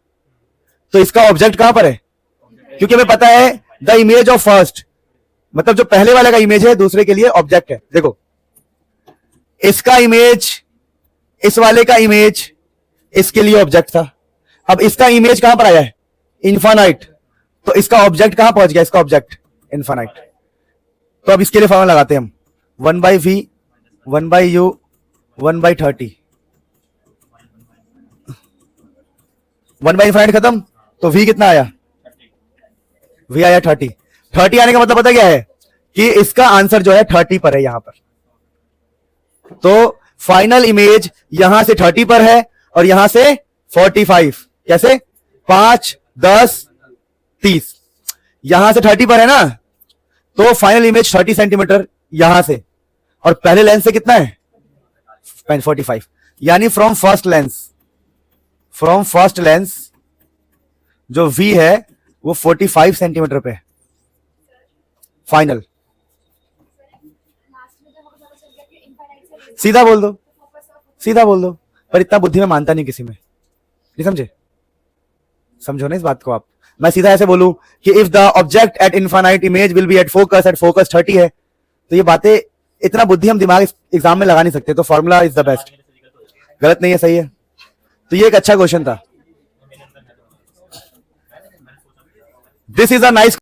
तो इसका ऑब्जेक्ट कहां पर है? क्योंकि हमें पता है द इमेज ऑफ फर्स्ट, मतलब जो पहले वाले का इमेज है दूसरे के लिए ऑब्जेक्ट है। देखो, इसका इमेज, इस वाले का इमेज इसके लिए ऑब्जेक्ट था। अब इसका इमेज कहां पर आया है? इनफाइनाइट। तो इसका ऑब्जेक्ट कहां पहुंच गया? इसका ऑब्जेक्ट इनफाइनाइट। तो अब इसके लिए फॉर्मूला लगाते हैं हम, 1/v 1/u 1/30। 1/इनफाइनाइट खत्म, तो v कितना आया? v आया 30। 30 आने का मतलब पता क्या है? कि इसका आंसर जो है 30 पर है यहां पर। तो फाइनल इमेज यहां से 30 पर है और यहां से 45। कैसे? 5, 10, 30, यहां से 30 पर है ना, तो फाइनल इमेज 30 सेंटीमीटर यहां से, और पहले लेंस से कितना है? 45। यानी फ्रॉम फर्स्ट लेंस जो v है वो 45 सेंटीमीटर पे है फाइनल। सीधा बोल दो, सीधा बोल दो, पर इतना बुद्धि में मानता नहीं किसी में, नहीं समझे? समझो ना इस बात को आप। मैं सीधा ऐसे बोलूं कि if the object at infinite image will be at focus 30 है, तो ये बातें, इतना बुद्धि हम दिमाग एग्जाम में लगा नहीं सकते। तो फॉर्मूला इज द बेस्ट। गलत नहीं है, सही है। तो ये एक अच्छा क्वेश्चन था। This is a nice